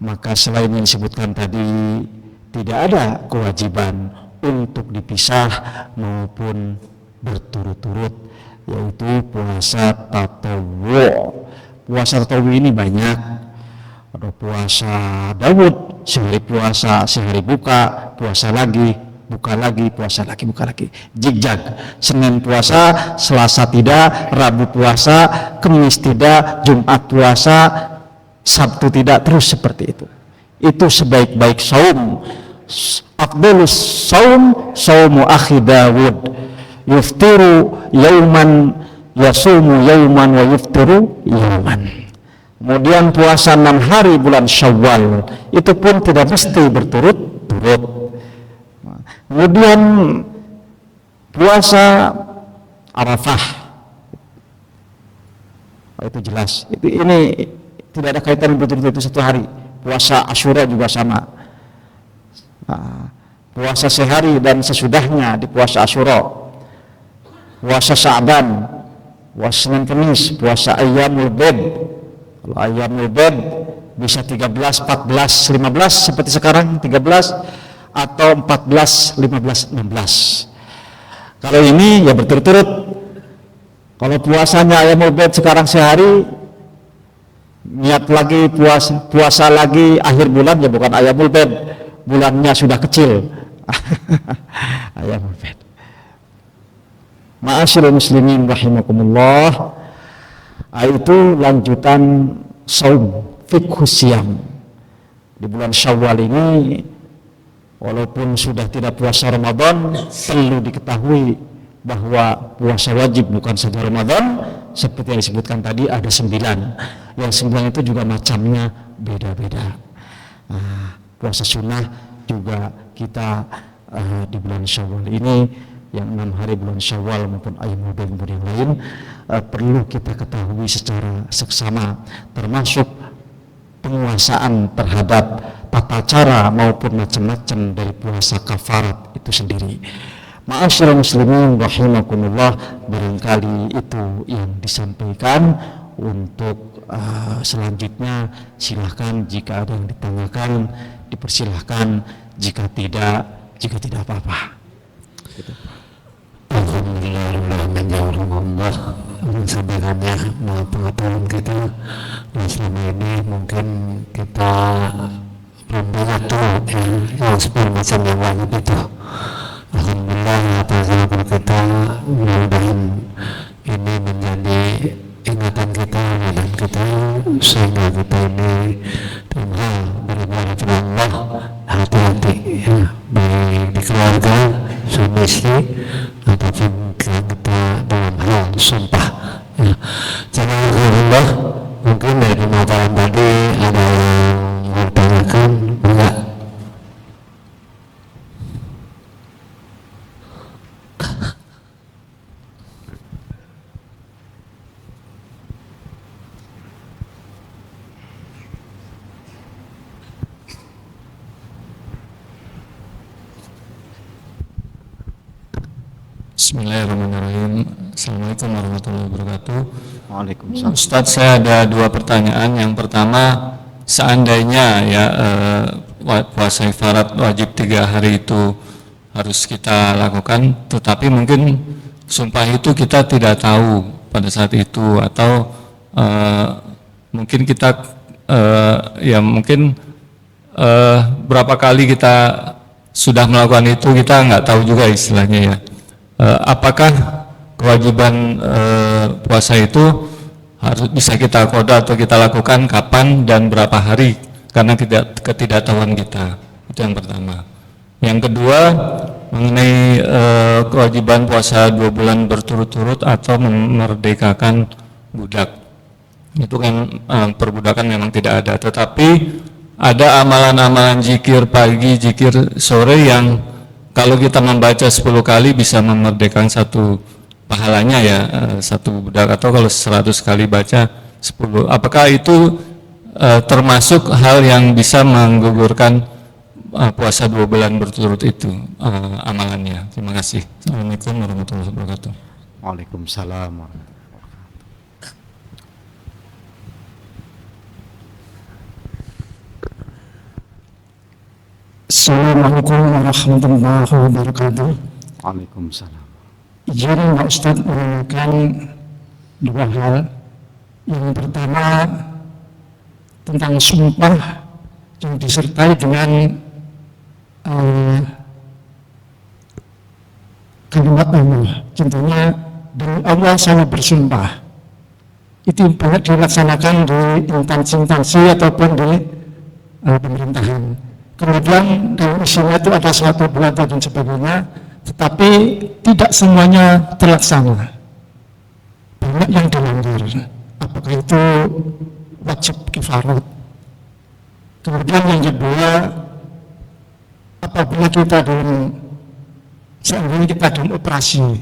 maka selain yang disebutkan tadi tidak ada kewajiban untuk dipisah maupun berturut-turut, yaitu puasa tatawwu'. Puasa tatawwu ini banyak. Ada puasa Daud, sehari puasa, sehari buka, puasa lagi, buka lagi, puasa lagi, buka lagi. Zigzag. Senin puasa, Selasa tidak, Rabu puasa, Kamis tidak, Jumat puasa, Sabtu tidak, terus seperti itu. Itu sebaik-baik saum. Afdalus saum saumu akhi Dawud. Yuftiru yauman, yasumu yauman wa yuftiru yauman. Kemudian puasa 6 hari bulan Syawal, itu pun tidak mesti berturut-turut. Kemudian puasa Arafah, itu jelas. Ini tidak ada kaitan berturut-turut itu 1 hari. Puasa Asyura juga sama. Puasa sehari dan sesudahnya di puasa Asyura. Puasa Sa'ban, puasa Senin Kamis, puasa Ayyamul Bid. Kalau Ayyamul Bid bisa 13, 14, 15 seperti sekarang 13, atau 14, 15, 16. Kalau ini ya berturut-turut. Kalau puasanya Ayyamul Bid sekarang sehari, niat lagi puasa lagi akhir bulan, ya bukan Ayyamul Bid, bulannya sudah kecil. Ayyamul Bid. Ma'asyiral muslimin rahimakumullah. Itu lanjutan saum fiqh siam. Di bulan Syawal ini, walaupun sudah tidak puasa Ramadan, perlu diketahui bahwa puasa wajib bukan saja Ramadan, seperti yang disebutkan tadi ada 9. Yang 9 itu juga macamnya beda-beda. Puasa sunnah juga kita di bulan Syawal ini, yang 6 hari bulan Syawal maupun Ayyamul Bid yang lain, perlu kita ketahui secara seksama, termasuk penguasaan terhadap tata cara maupun macam-macam dari puasa kafarat itu sendiri. Ma'asyiral muslimin rahimakumullah, barangkali itu yang disampaikan. Untuk selanjutnya silahkan jika ada yang ditanyakan dipersilahkan, jika tidak apa-apa. Alhamdulillah menjawab sampaikannya pengetahuan kita dan selama ini mungkin kita belum banyak tuh yang seperti macam yang wajib itu. Alhamdulillah atas zaman kita, mudah-mudahan ini menjadi ingatan kita dan kita sehingga kita ini dalam hal beribadah kepada Allah hati-hati ya, baik di keluarga, suami istri ataupun kita dalam hal sumpah ya. Jadi alhamdulillah, mungkin dari pemaparan tadi ada yang bertanyakan enggak? Bismillahirrahmanirrahim. Assalamualaikum warahmatullahi wabarakatuh. Waalaikumsalam. Ustadz, saya ada dua pertanyaan. Yang pertama, seandainya ya puasa kafarat wajib 3 hari itu harus kita lakukan, tetapi mungkin sumpah itu kita tidak tahu pada saat itu, atau mungkin kita berapa kali kita sudah melakukan itu kita nggak tahu juga istilahnya ya. Apakah kewajiban puasa itu harus bisa kita qada atau kita lakukan kapan dan berapa hari karena ketidaktahuan kita? Itu yang pertama. Yang kedua, mengenai kewajiban puasa 2 bulan berturut-turut atau memerdekakan budak. Itu kan perbudakan memang tidak ada, tetapi ada amalan-amalan zikir pagi, zikir sore yang kalau kita membaca 10 kali bisa memerdekakan satu pahalanya ya, satu budak, atau kalau 100 kali baca 10. Apakah itu termasuk hal yang bisa menggugurkan puasa 2 bulan berturut itu amalannya? Terima kasih. Assalamualaikum warahmatullahi wabarakatuh. Waalaikumsalam. Assalamualaikum warahmatullahi wabarakatuh. Waalaikumsalam. Izin Pak Ustadz menanyakan 2 hal. Yang pertama tentang sumpah yang disertai dengan kalimat Allah. Contohnya, demi Allah saya bersumpah. Itu banyak dilaksanakan di instansi-instansi ataupun di pemerintahan. Kemudian dalam isinya itu ada suatu berita dan sebagainya, tetapi tidak semuanya terlaksana. Banyak yang dilanggar. Apakah itu wajib kifarat? Kemudian yang kedua, apabila kita seandainya kita dalam operasi,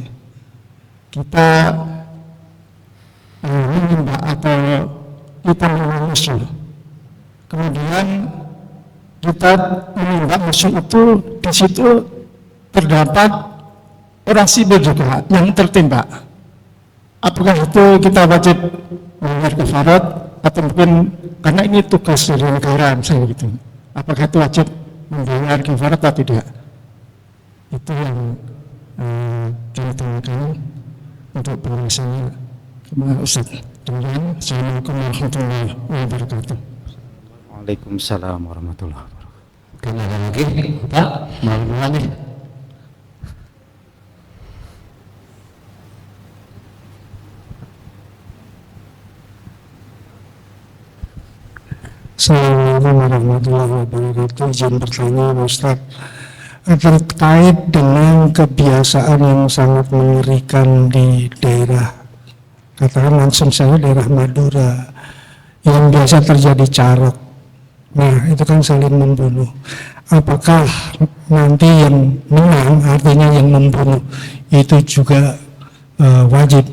kita menembak atau kita menembak musuh, kemudian kita menembak musuh itu, di situ terdapat orang sipil juga yang tertembak. Apakah itu kita wajib membayar kafarat, atau mungkin karena ini tugas dari negara misalnya gitu, apakah itu wajib membayar kafarat atau tidak? Itu yang kami tanyakan untuk penjelasannya kepada Ustaz. Demikian, Assalamualaikum warahmatullahi wabarakatuh. Waalaikumsalam warahmatullahi wabarakatuh. Kena lagi Pak, mau duluan nih. Assalamualaikum warahmatullahi wabarakatuh. Izin bertanya Pak Ustaz, terkait dengan kebiasaan yang sangat mengerikan di daerah, katakan langsung saya daerah Madura, yang biasa terjadi carok. Nah, itu kan saling membunuh. Apakah nanti yang menang, artinya yang membunuh, itu juga wajib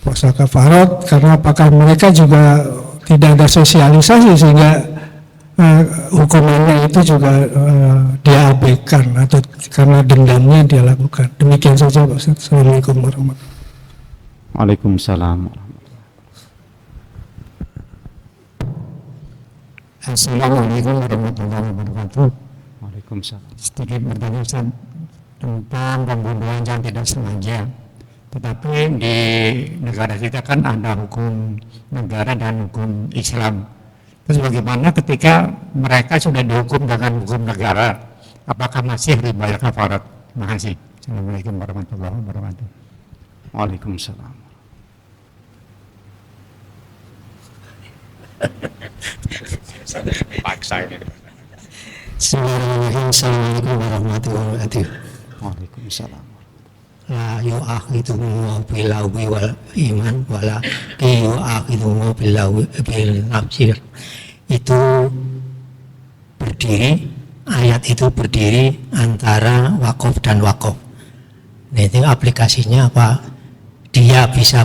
puasa kafarat? Karena apakah mereka juga tidak ada sosialisasi sehingga hukumannya itu juga dia abaikan atau karena dendamnya dia lakukan. Demikian saja Pak Ustaz. Assalamualaikum warahmatullahi wabarakatuh. Waalaikumsalam. Assalamualaikum warahmatullahi wabarakatuh. Waalaikumsalam. Sedikit bertanya Ustaz, tentang pembunuhan yang tidak sengaja. Tetapi di negara kita kan ada hukum negara dan hukum Islam. Terus bagaimana ketika mereka sudah dihukum dengan hukum negara? Apakah masih dibayar kafarat? Terima kasih. Assalamualaikum warahmatullahi wabarakatuh. Waalaikumsalam. Assalamualaikum warahmatullahi wabarakatuh. Waalaikumsalam. La yu'akhiduhum bil-lagwi wal iman wala yu'akhiduhum bil nafsir. Itu berdiri, ayat itu berdiri antara wakaf dan wakaf. Nah, itu aplikasinya apa? Dia bisa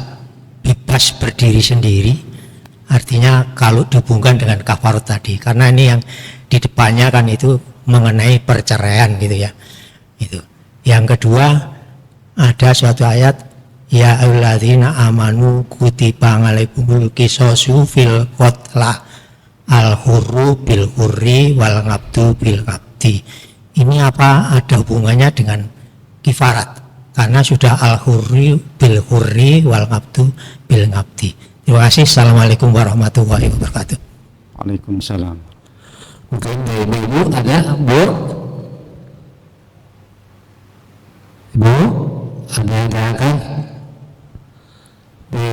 bebas berdiri sendiri, artinya kalau dihubungkan dengan kafarat tadi, karena ini yang di depannya kan itu mengenai perceraian gitu ya. Itu. Yang kedua, ada suatu ayat, ya ayyuhalladzina amanu kutiba alaikumul qisasu fil qatla al-hurru bil hurri wal ngabdu bil ngabdi. Ini apa? Ada hubungannya dengan kifarat, karena sudah al-hurri bil hurri wal ngabdu bil ngabdi. Terima kasih. Assalamualaikum warahmatullahi wabarakatuh. Waalaikumsalam. Mungkin dari ibu ada, Bu? Ibu, ada yang tanyakan? Di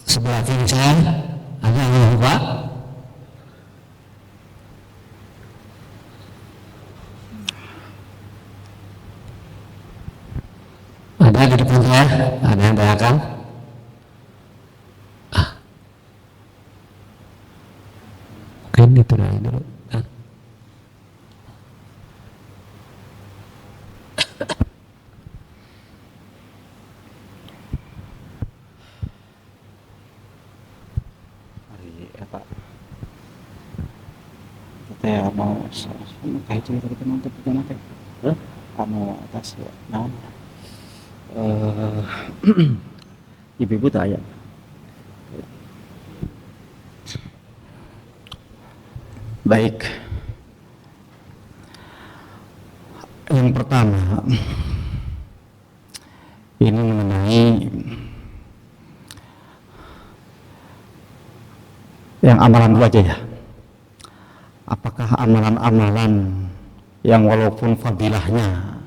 sebelah kiri saya ada yang lupa? Ada di depan saya? Ada yang tanyakan? Mungkin itu dulu. Kita mau kayak cerita kita nanti pertama teh. Kamu atas ya. Nah. Ibu-ibu tanya. Baik. Yang pertama, ini mengenai yang amalan dulu aja ya. Apakah amalan-amalan yang walaupun fadilahnya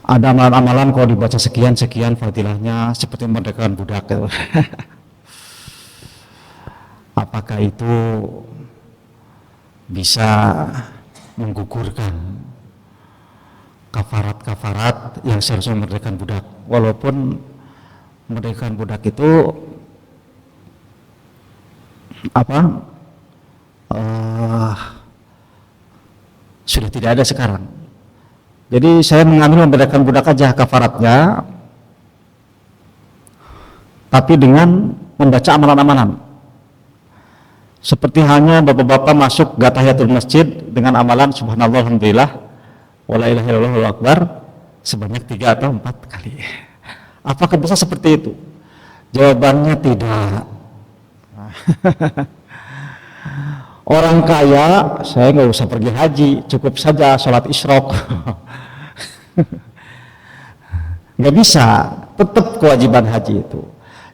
ada amalan-amalan kalau dibaca sekian-sekian fadilahnya seperti merdekakan budak gitu. Apakah itu bisa menggugurkan kafarat-kafarat yang seharusnya memerdekakan budak, walaupun memerdekakan budak itu sudah tidak ada sekarang. Jadi saya mengambil memerdekakan budak aja kafaratnya, tapi dengan membaca amalan-amalan. Seperti hanya bapak-bapak masuk gak tahiyatul masjid dengan amalan subhanallah alhamdulillah wala ilaha illallah wallahu akbar sebanyak 3 atau 4 kali. Apakah bisa seperti itu? Jawabannya tidak. Orang kaya, saya nggak usah pergi haji, cukup saja sholat isyraq. Nggak bisa, tetap kewajiban haji itu.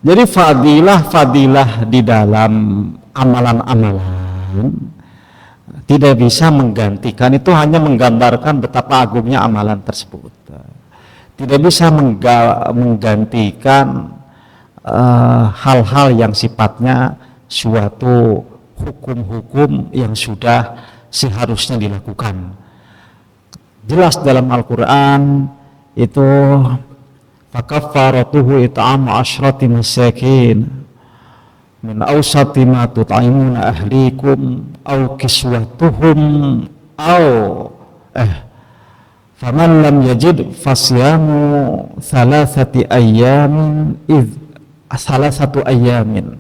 Jadi fadilah di dalam amalan-amalan tidak bisa menggantikan, itu hanya menggambarkan betapa agungnya amalan tersebut. Tidak bisa menggantikan hal-hal yang sifatnya suatu hukum-hukum yang sudah seharusnya dilakukan. Jelas dalam Al-Quran itu fakaffaratuhu it'amu 'asyrati masakin min awsati ma tut'imuna ahlikum aw kiswatuhum aw faman lam yajid fasyamu thalathatu ayyamin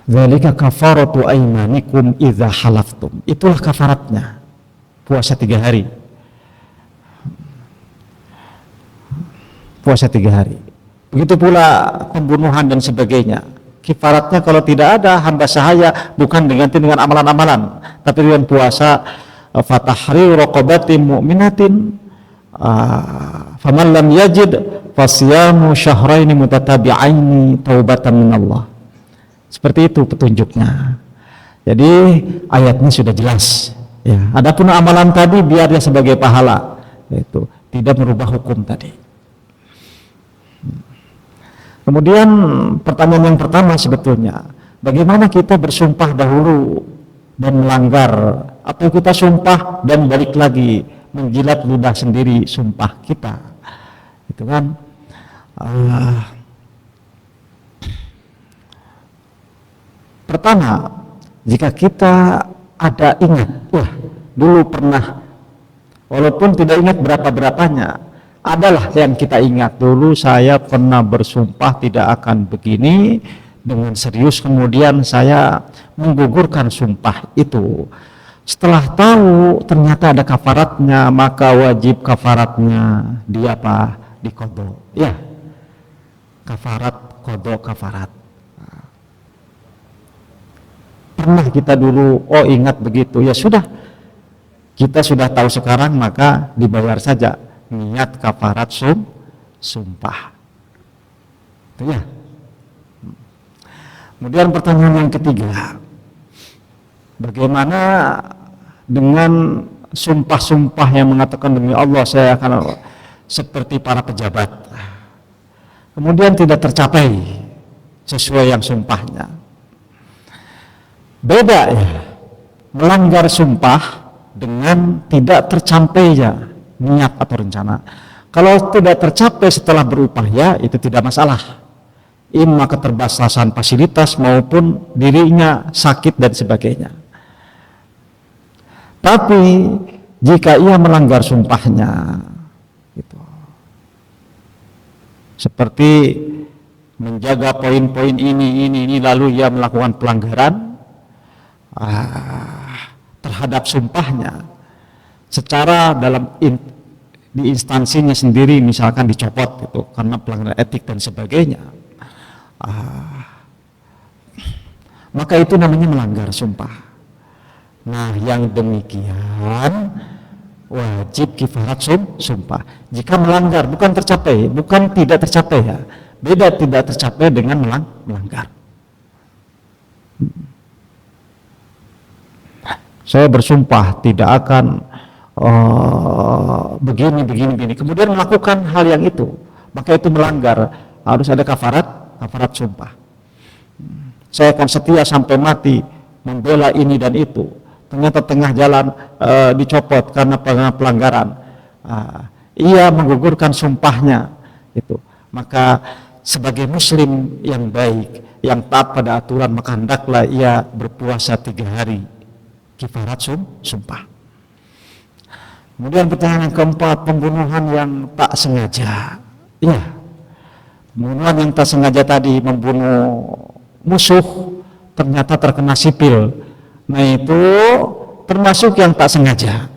Dzalika kafaratu aymanikum idza halaftum. Itulah kafaratnya. Puasa 3 hari. Puasa 3 hari. Begitu pula pembunuhan dan sebagainya. Kafaratnya kalau tidak ada hamba sahaya bukan diganti dengan amalan-amalan, tapi dengan puasa. Fatahriru raqabatin mu'minatin faman lam yajid fasyamu syahraini mutatabi'aini taubatan minallah. Seperti itu petunjuknya. Jadi ayatnya sudah jelas ya. Adapun amalan tadi biar dia sebagai pahala, itu tidak merubah hukum tadi. Kemudian pertanyaan yang pertama sebetulnya, bagaimana kita bersumpah dahulu dan melanggar, atau kita sumpah dan balik lagi menjilat ludah sendiri sumpah kita, itu kan? Pertama, jika kita ada ingat, wah dulu pernah, walaupun tidak ingat berapa-berapanya, adalah yang kita ingat, dulu saya pernah bersumpah tidak akan begini, dengan serius kemudian saya menggugurkan sumpah itu. Setelah tahu ternyata ada kafaratnya, maka wajib kafaratnya diqadha. Ya, kafarat, qadha kafarat. Pernah kita dulu, oh ingat begitu, ya sudah, kita sudah tahu sekarang, maka dibayar saja niat kafarat sumpah. Itu ya. Kemudian pertanyaan yang ketiga, bagaimana dengan sumpah-sumpah yang mengatakan demi Allah saya akan seperti para pejabat, kemudian tidak tercapai sesuai yang sumpahnya? Beda ya, melanggar sumpah dengan tidak tercapainya niat atau rencana. Kalau tidak tercapai setelah berupaya, itu tidak masalah, imma keterbatasan fasilitas maupun dirinya sakit dan sebagainya. Tapi jika ia melanggar sumpahnya, gitu, seperti menjaga poin-poin ini lalu ia melakukan pelanggaran terhadap sumpahnya, secara di instansinya sendiri misalkan dicopot gitu karena pelanggaran etik dan sebagainya, maka itu namanya melanggar sumpah. Nah, yang demikian wajib kafarat sumpah. Jika melanggar, bukan tercapai, bukan tidak tercapai ya. Beda tidak tercapai dengan melanggar. Saya bersumpah tidak akan begini, kemudian melakukan hal yang itu, maka itu melanggar, harus ada kafarat sumpah. Saya akan setia sampai mati membela ini dan itu, ternyata tengah jalan dicopot karena pelanggaran, ia menggugurkan sumpahnya itu, maka sebagai muslim yang baik, yang taat pada aturan, maka hendaklah ia berpuasa 3 hari kafarat sumpah. Kemudian pertanyaan yang keempat, pembunuhan yang tak sengaja. Iya, pembunuhan yang tak sengaja tadi, membunuh musuh ternyata terkena sipil. Nah itu termasuk yang tak sengaja.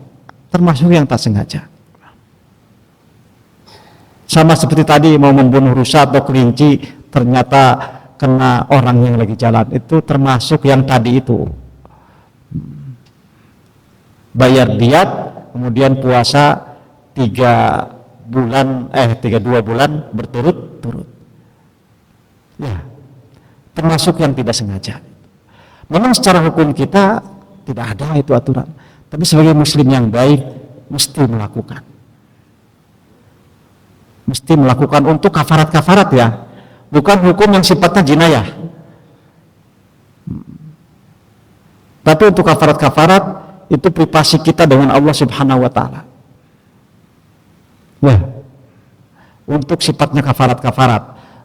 Sama seperti tadi mau membunuh rusa atau kelinci ternyata kena orang yang lagi jalan, itu termasuk yang tadi itu. Bayar diat, kemudian puasa 2 bulan berturut-turut. Ya, termasuk yang tidak sengaja. Memang secara hukum kita tidak ada itu aturan, tapi sebagai muslim yang baik mesti melakukan untuk kafarat ya, bukan hukum yang sifatnya jinayah. Tapi untuk kafarat itu privasi kita dengan Allah Subhanahu wa taala. Nah, untuk sifatnya kafarat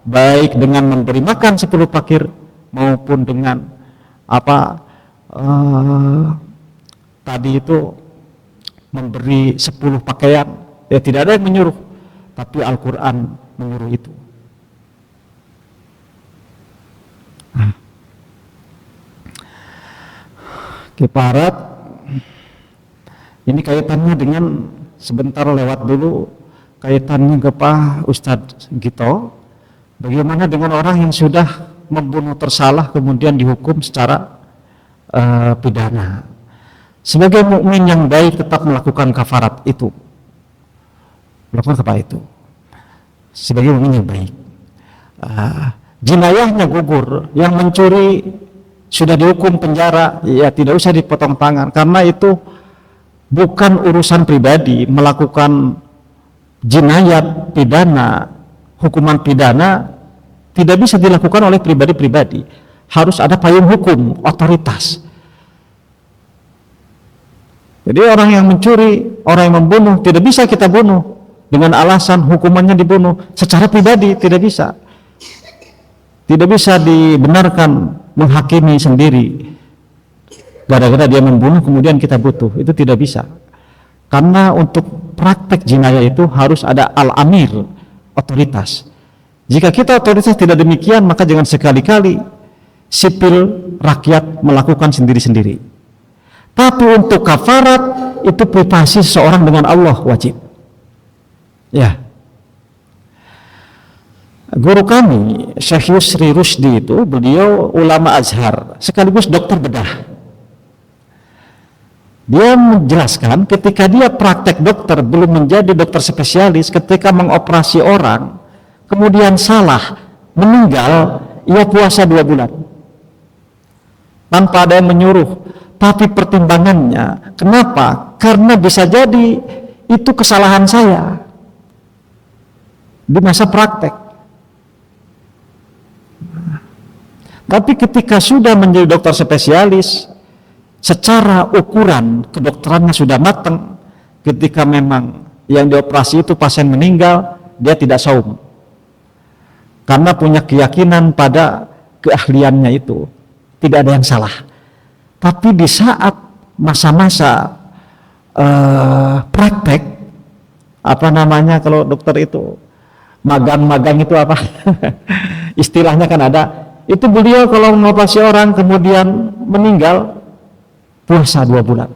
baik dengan memberi makan 10 fakir maupun dengan tadi itu memberi 10 pakaian, ya tidak ada yang menyuruh, tapi Al-Qur'an menyuruh itu. Kifarat ini kaitannya dengan sebentar lewat dulu kaitannya ke Pak Ustadz Gito. Bagaimana dengan orang yang sudah membunuh tersalah kemudian dihukum secara pidana? Sebagai mukmin yang baik tetap melakukan kafarat itu. Melakukan apa itu? Sebagai mukmin yang baik. Jinayahnya gugur, yang mencuri sudah dihukum penjara, ya tidak usah dipotong tangan karena itu bukan urusan pribadi. Melakukan jinayat pidana, hukuman pidana tidak bisa dilakukan oleh pribadi-pribadi, harus ada payung hukum, otoritas. Jadi orang yang mencuri, orang yang membunuh tidak bisa kita bunuh dengan alasan hukumannya dibunuh. Secara pribadi tidak bisa. Tidak bisa dibenarkan menghakimi sendiri gara-gara dia membunuh kemudian kita butuh, itu tidak bisa. Karena untuk praktek jinayah itu harus ada al-amir, otoritas. Jika kita otoritas tidak demikian, maka jangan sekali-kali sipil rakyat melakukan sendiri-sendiri. Tapi untuk kafarat itu privasi seseorang dengan Allah wajib. Ya. Guru kami, Syekh Yusri Rusdi itu, beliau ulama Azhar, sekaligus dokter bedah. Dia menjelaskan ketika dia praktek dokter, belum menjadi dokter spesialis, ketika mengoperasi orang, kemudian salah, meninggal, ia puasa 2 bulan. Tanpa ada yang menyuruh, tapi pertimbangannya, kenapa? Karena bisa jadi itu kesalahan saya di masa praktek. Tapi ketika sudah menjadi dokter spesialis, secara ukuran kedokterannya sudah matang, ketika memang yang dioperasi itu pasien meninggal, dia tidak saum. Karena punya keyakinan pada keahliannya itu, tidak ada yang salah. Tapi di saat masa-masa praktek, apa namanya kalau dokter itu, magang-magang itu apa? Istilahnya kan ada. Itu beliau kalau mengoperasi orang kemudian meninggal, puasa 2 bulan.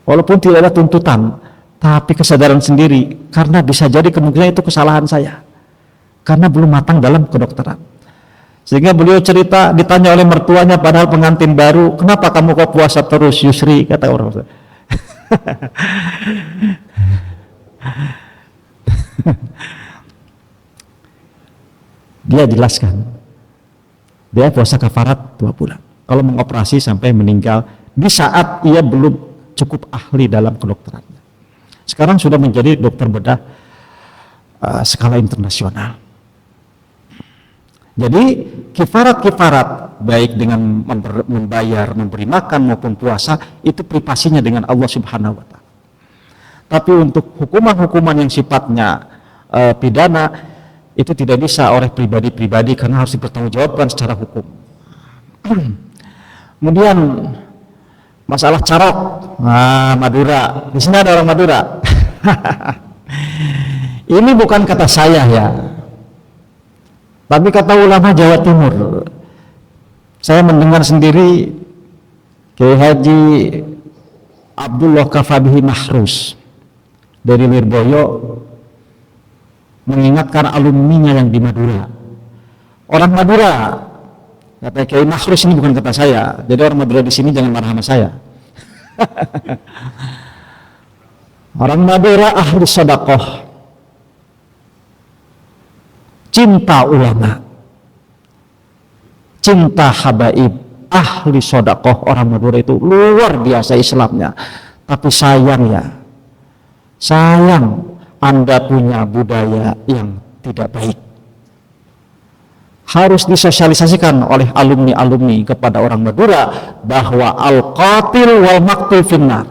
Walaupun tidak ada tuntutan, tapi kesadaran sendiri, karena bisa jadi kemungkinan itu kesalahan saya, karena belum matang dalam kedokteran. Sehingga beliau cerita, ditanya oleh mertuanya padahal pengantin baru, kenapa kamu kok puasa terus Yusri, kata orang. Dia jelaskan, dia puasa kafarat 2 bulan kalau mengoperasi sampai meninggal di saat ia belum cukup ahli dalam kedokterannya. Sekarang sudah menjadi dokter bedah skala internasional. Jadi kifarat-kifarat baik dengan membayar, memberi makan maupun puasa itu privasinya dengan Allah Subhanahu wa taala. Tapi untuk hukuman-hukuman yang sifatnya pidana itu tidak bisa oleh pribadi-pribadi karena harus dipertanggungjawabkan secara hukum. Kemudian masalah carok, Madura. Di sini ada orang Madura. Ini bukan kata saya ya, tapi kata ulama Jawa Timur. Saya mendengar sendiri Kiai Haji Abdullah Kafabihi Mahrus dari Lirboyo mengingatkan alumninya yang di Madura. Orang Madura, kata Kiai Mahrus, ini bukan kata saya. Jadi orang Madura di sini jangan marah sama saya. Orang Madura ahli sedekah, cinta ulama, cinta habaib, ahli sedekah. Orang Madura itu luar biasa Islamnya. Tapi sayang ya, sayang Anda punya budaya yang tidak baik. Harus disosialisasikan oleh alumni-alumni kepada orang Madura bahwa al-qatil wal maqtul finnar.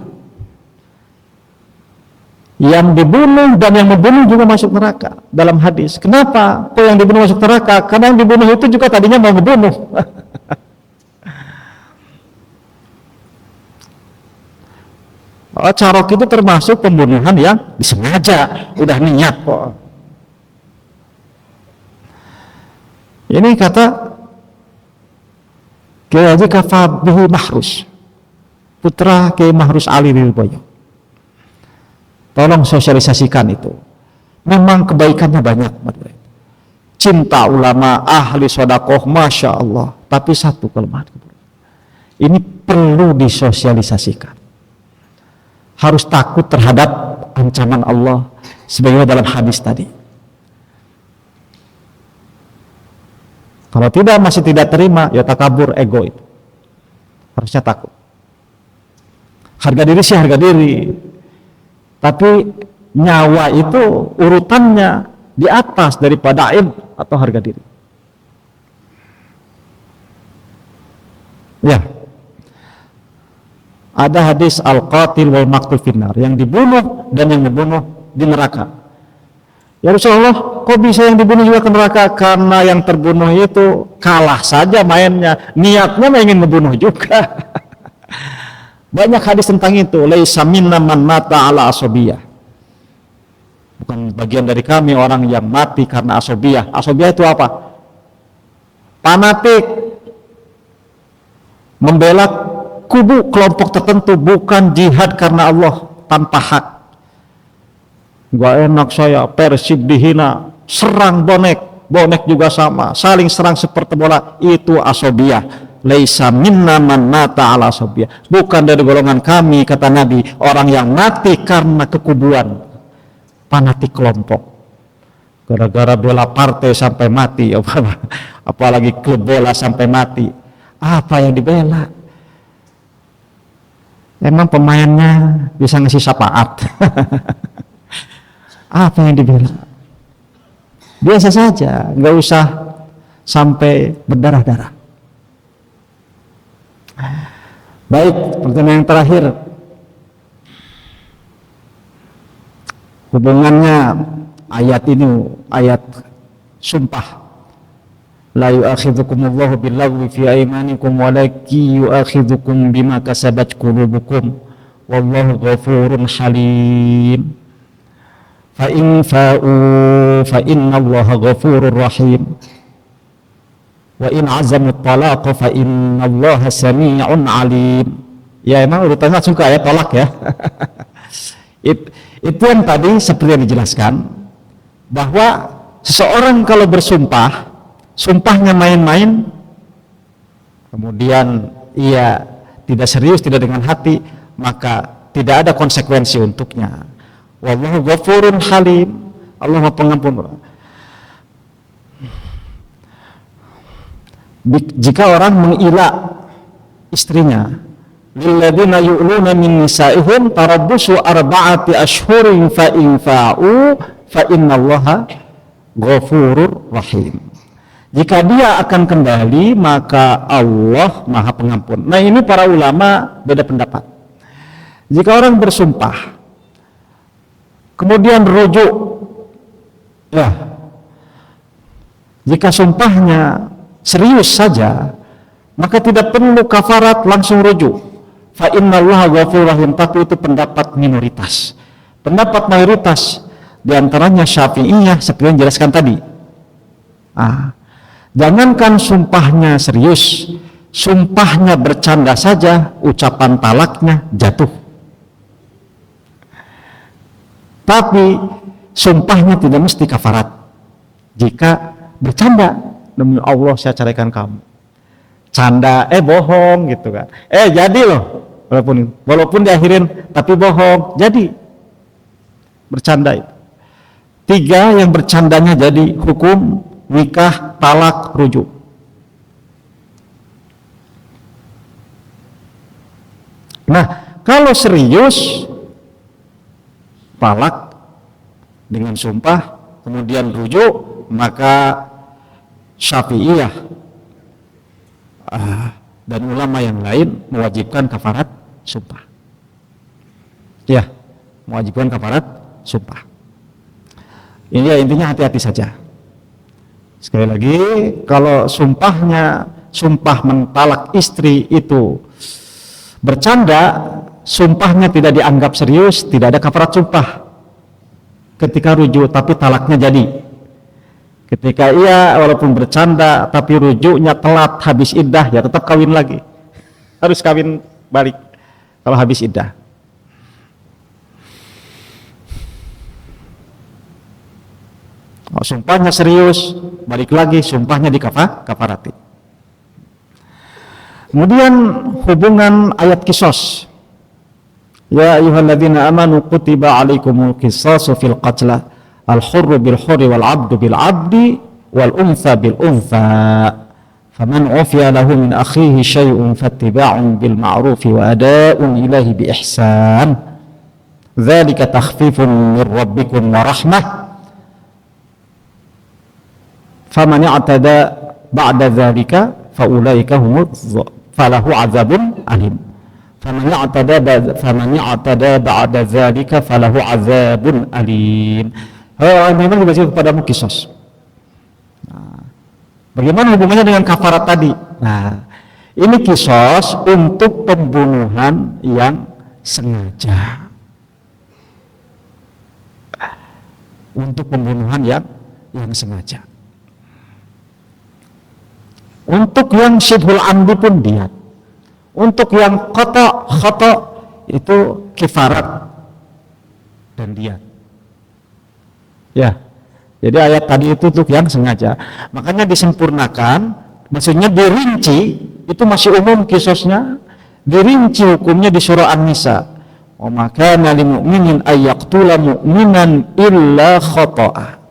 Yang dibunuh dan yang membunuh juga masuk neraka dalam hadis. Kenapa? Kok yang dibunuh masuk neraka? Karena yang dibunuh itu juga tadinya mau membunuh. Carok itu termasuk pembunuhan yang disengaja, udah niat kok. Ini kata Kiai Haji Kafabihi Mahrus, putra Kiai Mahrus Ali Ridhoyo. Tolong sosialisasikan itu. Memang kebaikannya banyak, cinta ulama, ahli sodakoh, masya Allah. Tapi satu kelemahan, ini perlu disosialisasikan. Harus takut terhadap ancaman Allah, sebagaimana dalam hadis tadi. Kalau tidak, masih tidak terima, ya takabur, ego itu. Harusnya takut. Harga diri sih harga diri, tapi nyawa itu urutannya di atas daripada ilmu atau harga diri. Ya, ada hadis al-qatil wal maqtul finnar, yang dibunuh dan yang dibunuh di neraka. Ya Rasulullah, kok bisa yang dibunuh juga ke neraka? Karena yang terbunuh itu kalah saja mainnya, niatnya ingin membunuh juga. Banyak hadis tentang itu. Laisa minna man mata ala asobiyah. Bukan bagian dari kami orang yang mati karena asobiyah. Asobiyah itu apa? Fanatik, membela kubu kelompok tertentu, bukan jihad karena Allah tanpa hak. Gak enak saya, Persib dihina, serang bonek, bonek juga sama, saling serang seperti bola, itu asobiyah. Laisa minna man mata ala asobiyah. Bukan dari golongan kami, kata Nabi, orang yang mati karena kekubuan, fanatik kelompok, gara-gara bela partai sampai mati, apalagi klub bola sampai mati. Apa yang dibela? Emang pemainnya bisa ngasih syafaat? Apa yang dibela? Biasa saja, nggak usah sampai berdarah-darah. Baik, pertanyaan yang terakhir, hubungannya ayat ini, ayat sumpah. La yu'akhidhukumullahu billaghwi fi aymanikum walakin yu'akhidhukum bima kasabat qulubukum wallahu ghafurun halim. Fa in fa'u fa innallaha ghafurur rahim. Wa in azamu talaq fa innallaha sami'un alim. Ya emang urutannya langsung ke ayat tolak ya. Itu yang tadi seperti yang dijelaskan, bahwa seseorang kalau bersumpah, sumpahnya main-main, kemudian ia tidak serius, tidak dengan hati, maka tidak ada konsekuensi untuknya. Wallahu ghafurun halim. Allah Maha Pengampun. Jika orang mengila istrinya, lilladzina yu'luna min nisa'ihim tarabbusu arba'ati ashhurin fa in fa'u fa innallaha ghafurur rahim. Jika dia akan kembali, maka Allah Maha Pengampun. Nah, ini para ulama beda pendapat. Jika orang bersumpah kemudian rujuk, ya, jika sumpahnya serius saja, maka tidak perlu kafarat, langsung rujuk. Fa innallaha ghafurur rahim. Tapi itu pendapat minoritas. Pendapat mayoritas diantaranya Syafi'iyah seperti yang dijelaskan tadi. Jangankan sumpahnya serius, sumpahnya bercanda saja, ucapan talaknya jatuh. Tapi sumpahnya tidak mesti kafarat. Jika bercanda, demi Allah saya ceraikan kamu. Canda, bohong gitu kan. Jadi loh, walaupun diakhirin, tapi bohong, jadi. Bercanda itu. 3 yang bercandanya jadi hukum nikah, talak, rujuk. Nah, kalau serius, talak dengan sumpah, kemudian rujuk, maka Syafi'iyah dan ulama yang lain mewajibkan kafarat sumpah. Ya, mewajibkan kafarat sumpah. Ini ya, intinya hati-hati saja. Sekali lagi, kalau sumpahnya sumpah mentalak istri itu bercanda, sumpahnya tidak dianggap serius, tidak ada kafarat sumpah ketika rujuk, tapi talaknya jadi. Ketika ia walaupun bercanda tapi rujuknya telat habis iddah, ya tetap kawin lagi. Harus kawin balik kalau habis iddah. Oh, sumpahnya serius, balik lagi sumpahnya kafarati. Kemudian hubungan ayat kisos. Ya ayyuhalladzina amanu kutiba alaikumul qisasu fil qatla al-hurru bil hurri wal 'abdu bil 'abdi wal untha bil untha faman 'ufiya lahu min akhihi syai'un fattiba'un bil ma'ruf wa ada'un ilaihi bi ihsan dzalika takhfifun mir rabbikum wa rahmah faman i'tada ba'da dzalika faulaika falahu 'adzabun alim. Faman i'tada ba'da dzalika falahu 'adzabun alim. Memang dibaca kepadamu kisos. Nah, bagaimana hubungannya dengan kafarat tadi? Nah, ini kisos untuk pembunuhan yang sengaja. Untuk pembunuhan yang sengaja. Untuk yang syibhul amdi pun diat. Untuk yang khata itu kifarat dan diat. Ya. Jadi ayat tadi itu untuk yang sengaja. Makanya disempurnakan, maksudnya dirinci, itu masih umum kisosnya. Dirinci hukumnya di surah An-Nisa. Wa ma kana lil mu'minin ay yaqtula mu'minan illa khata'a.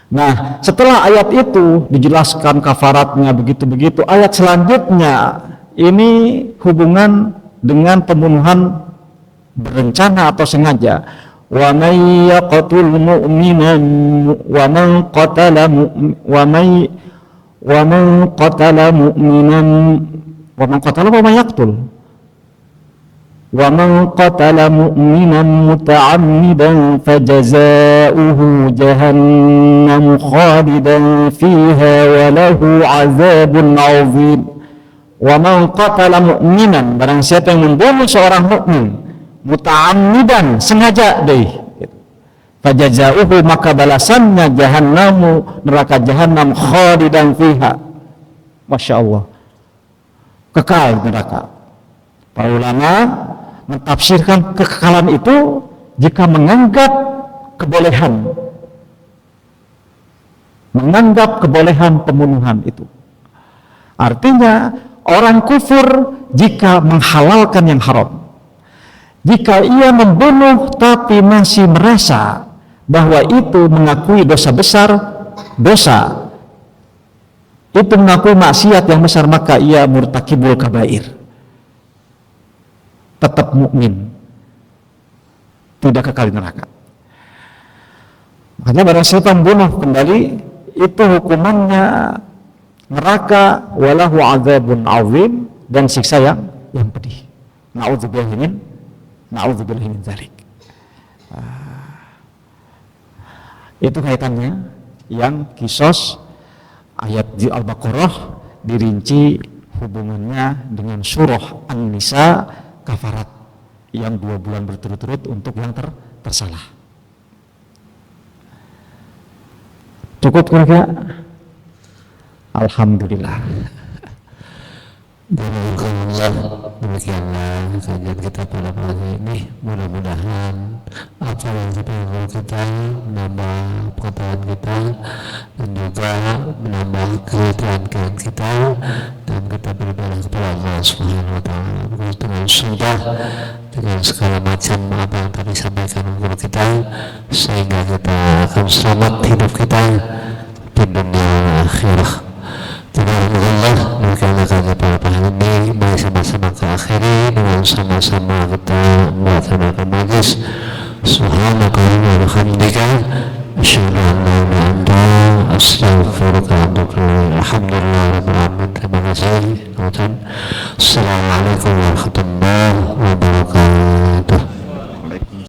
Nah, setelah ayat itu dijelaskan kafaratnya begitu-begitu, ayat selanjutnya ini hubungan dengan pembunuhan berencana atau sengaja. Wa may yaqtul mu'minan wa man qatala mu'minan wa man yaqtul wa man qatala mu'minan muta'ammidan fajaza'uhu jahannam khalidan fiha wa lahu 'adzabun 'adzim. Wa man qatala mu'minan, barang siapa yang membunuh seorang mukmin muta'ammidan, sengaja deh, fajaza'uhu, maka balasannya jahannamu, neraka jahanam, khalidan fiha, Masya Allah, kekal neraka. Para ulama mentafsirkan kekekalan itu jika menganggap kebolehan pembunuhan itu. Artinya orang kufur jika menghalalkan yang haram, jika ia membunuh tapi masih merasa bahwa itu mengakui dosa besar, itu mengakui maksiat yang besar, maka ia murtakibul kabair, tetap mukmin, tidak kekal di neraka. Makanya barang siapa membunuh kembali, itu hukumannya neraka, walahu 'adzabun 'adzim, dan siksa yang pedih. Na'udzubillahi min dzalik. Itu kaitannya yang kisos ayat di Al-Baqarah dirinci hubungannya dengan surah An-Nisa, kafarat yang 2 bulan berturut-turut untuk yang tersalah. Cukup kira-kira? Alhamdulillah. Demikianlah kajian kita pada pagi ini. Mudah-mudahan apa yang kita ilmu kita menambah pengetahuan kita dan juga menambah kegiatan kita, dan kita beribadah kepada Allah Subhanahu wa Ta'ala dengan sudah dengan segala macam apa yang tadi sampaikan guru kita, sehingga kita akan selamat hidup kita di dunia dan akhirah. Alhamdulillah, demikianlah kajian pada pagi ini. Mari sama-sama kita akhiri dengan sama-sama kita melaksanakan majlis. Subhanakallahumma wa bihamdika, asyhadu an la ilaha illa anta, astaghfiruka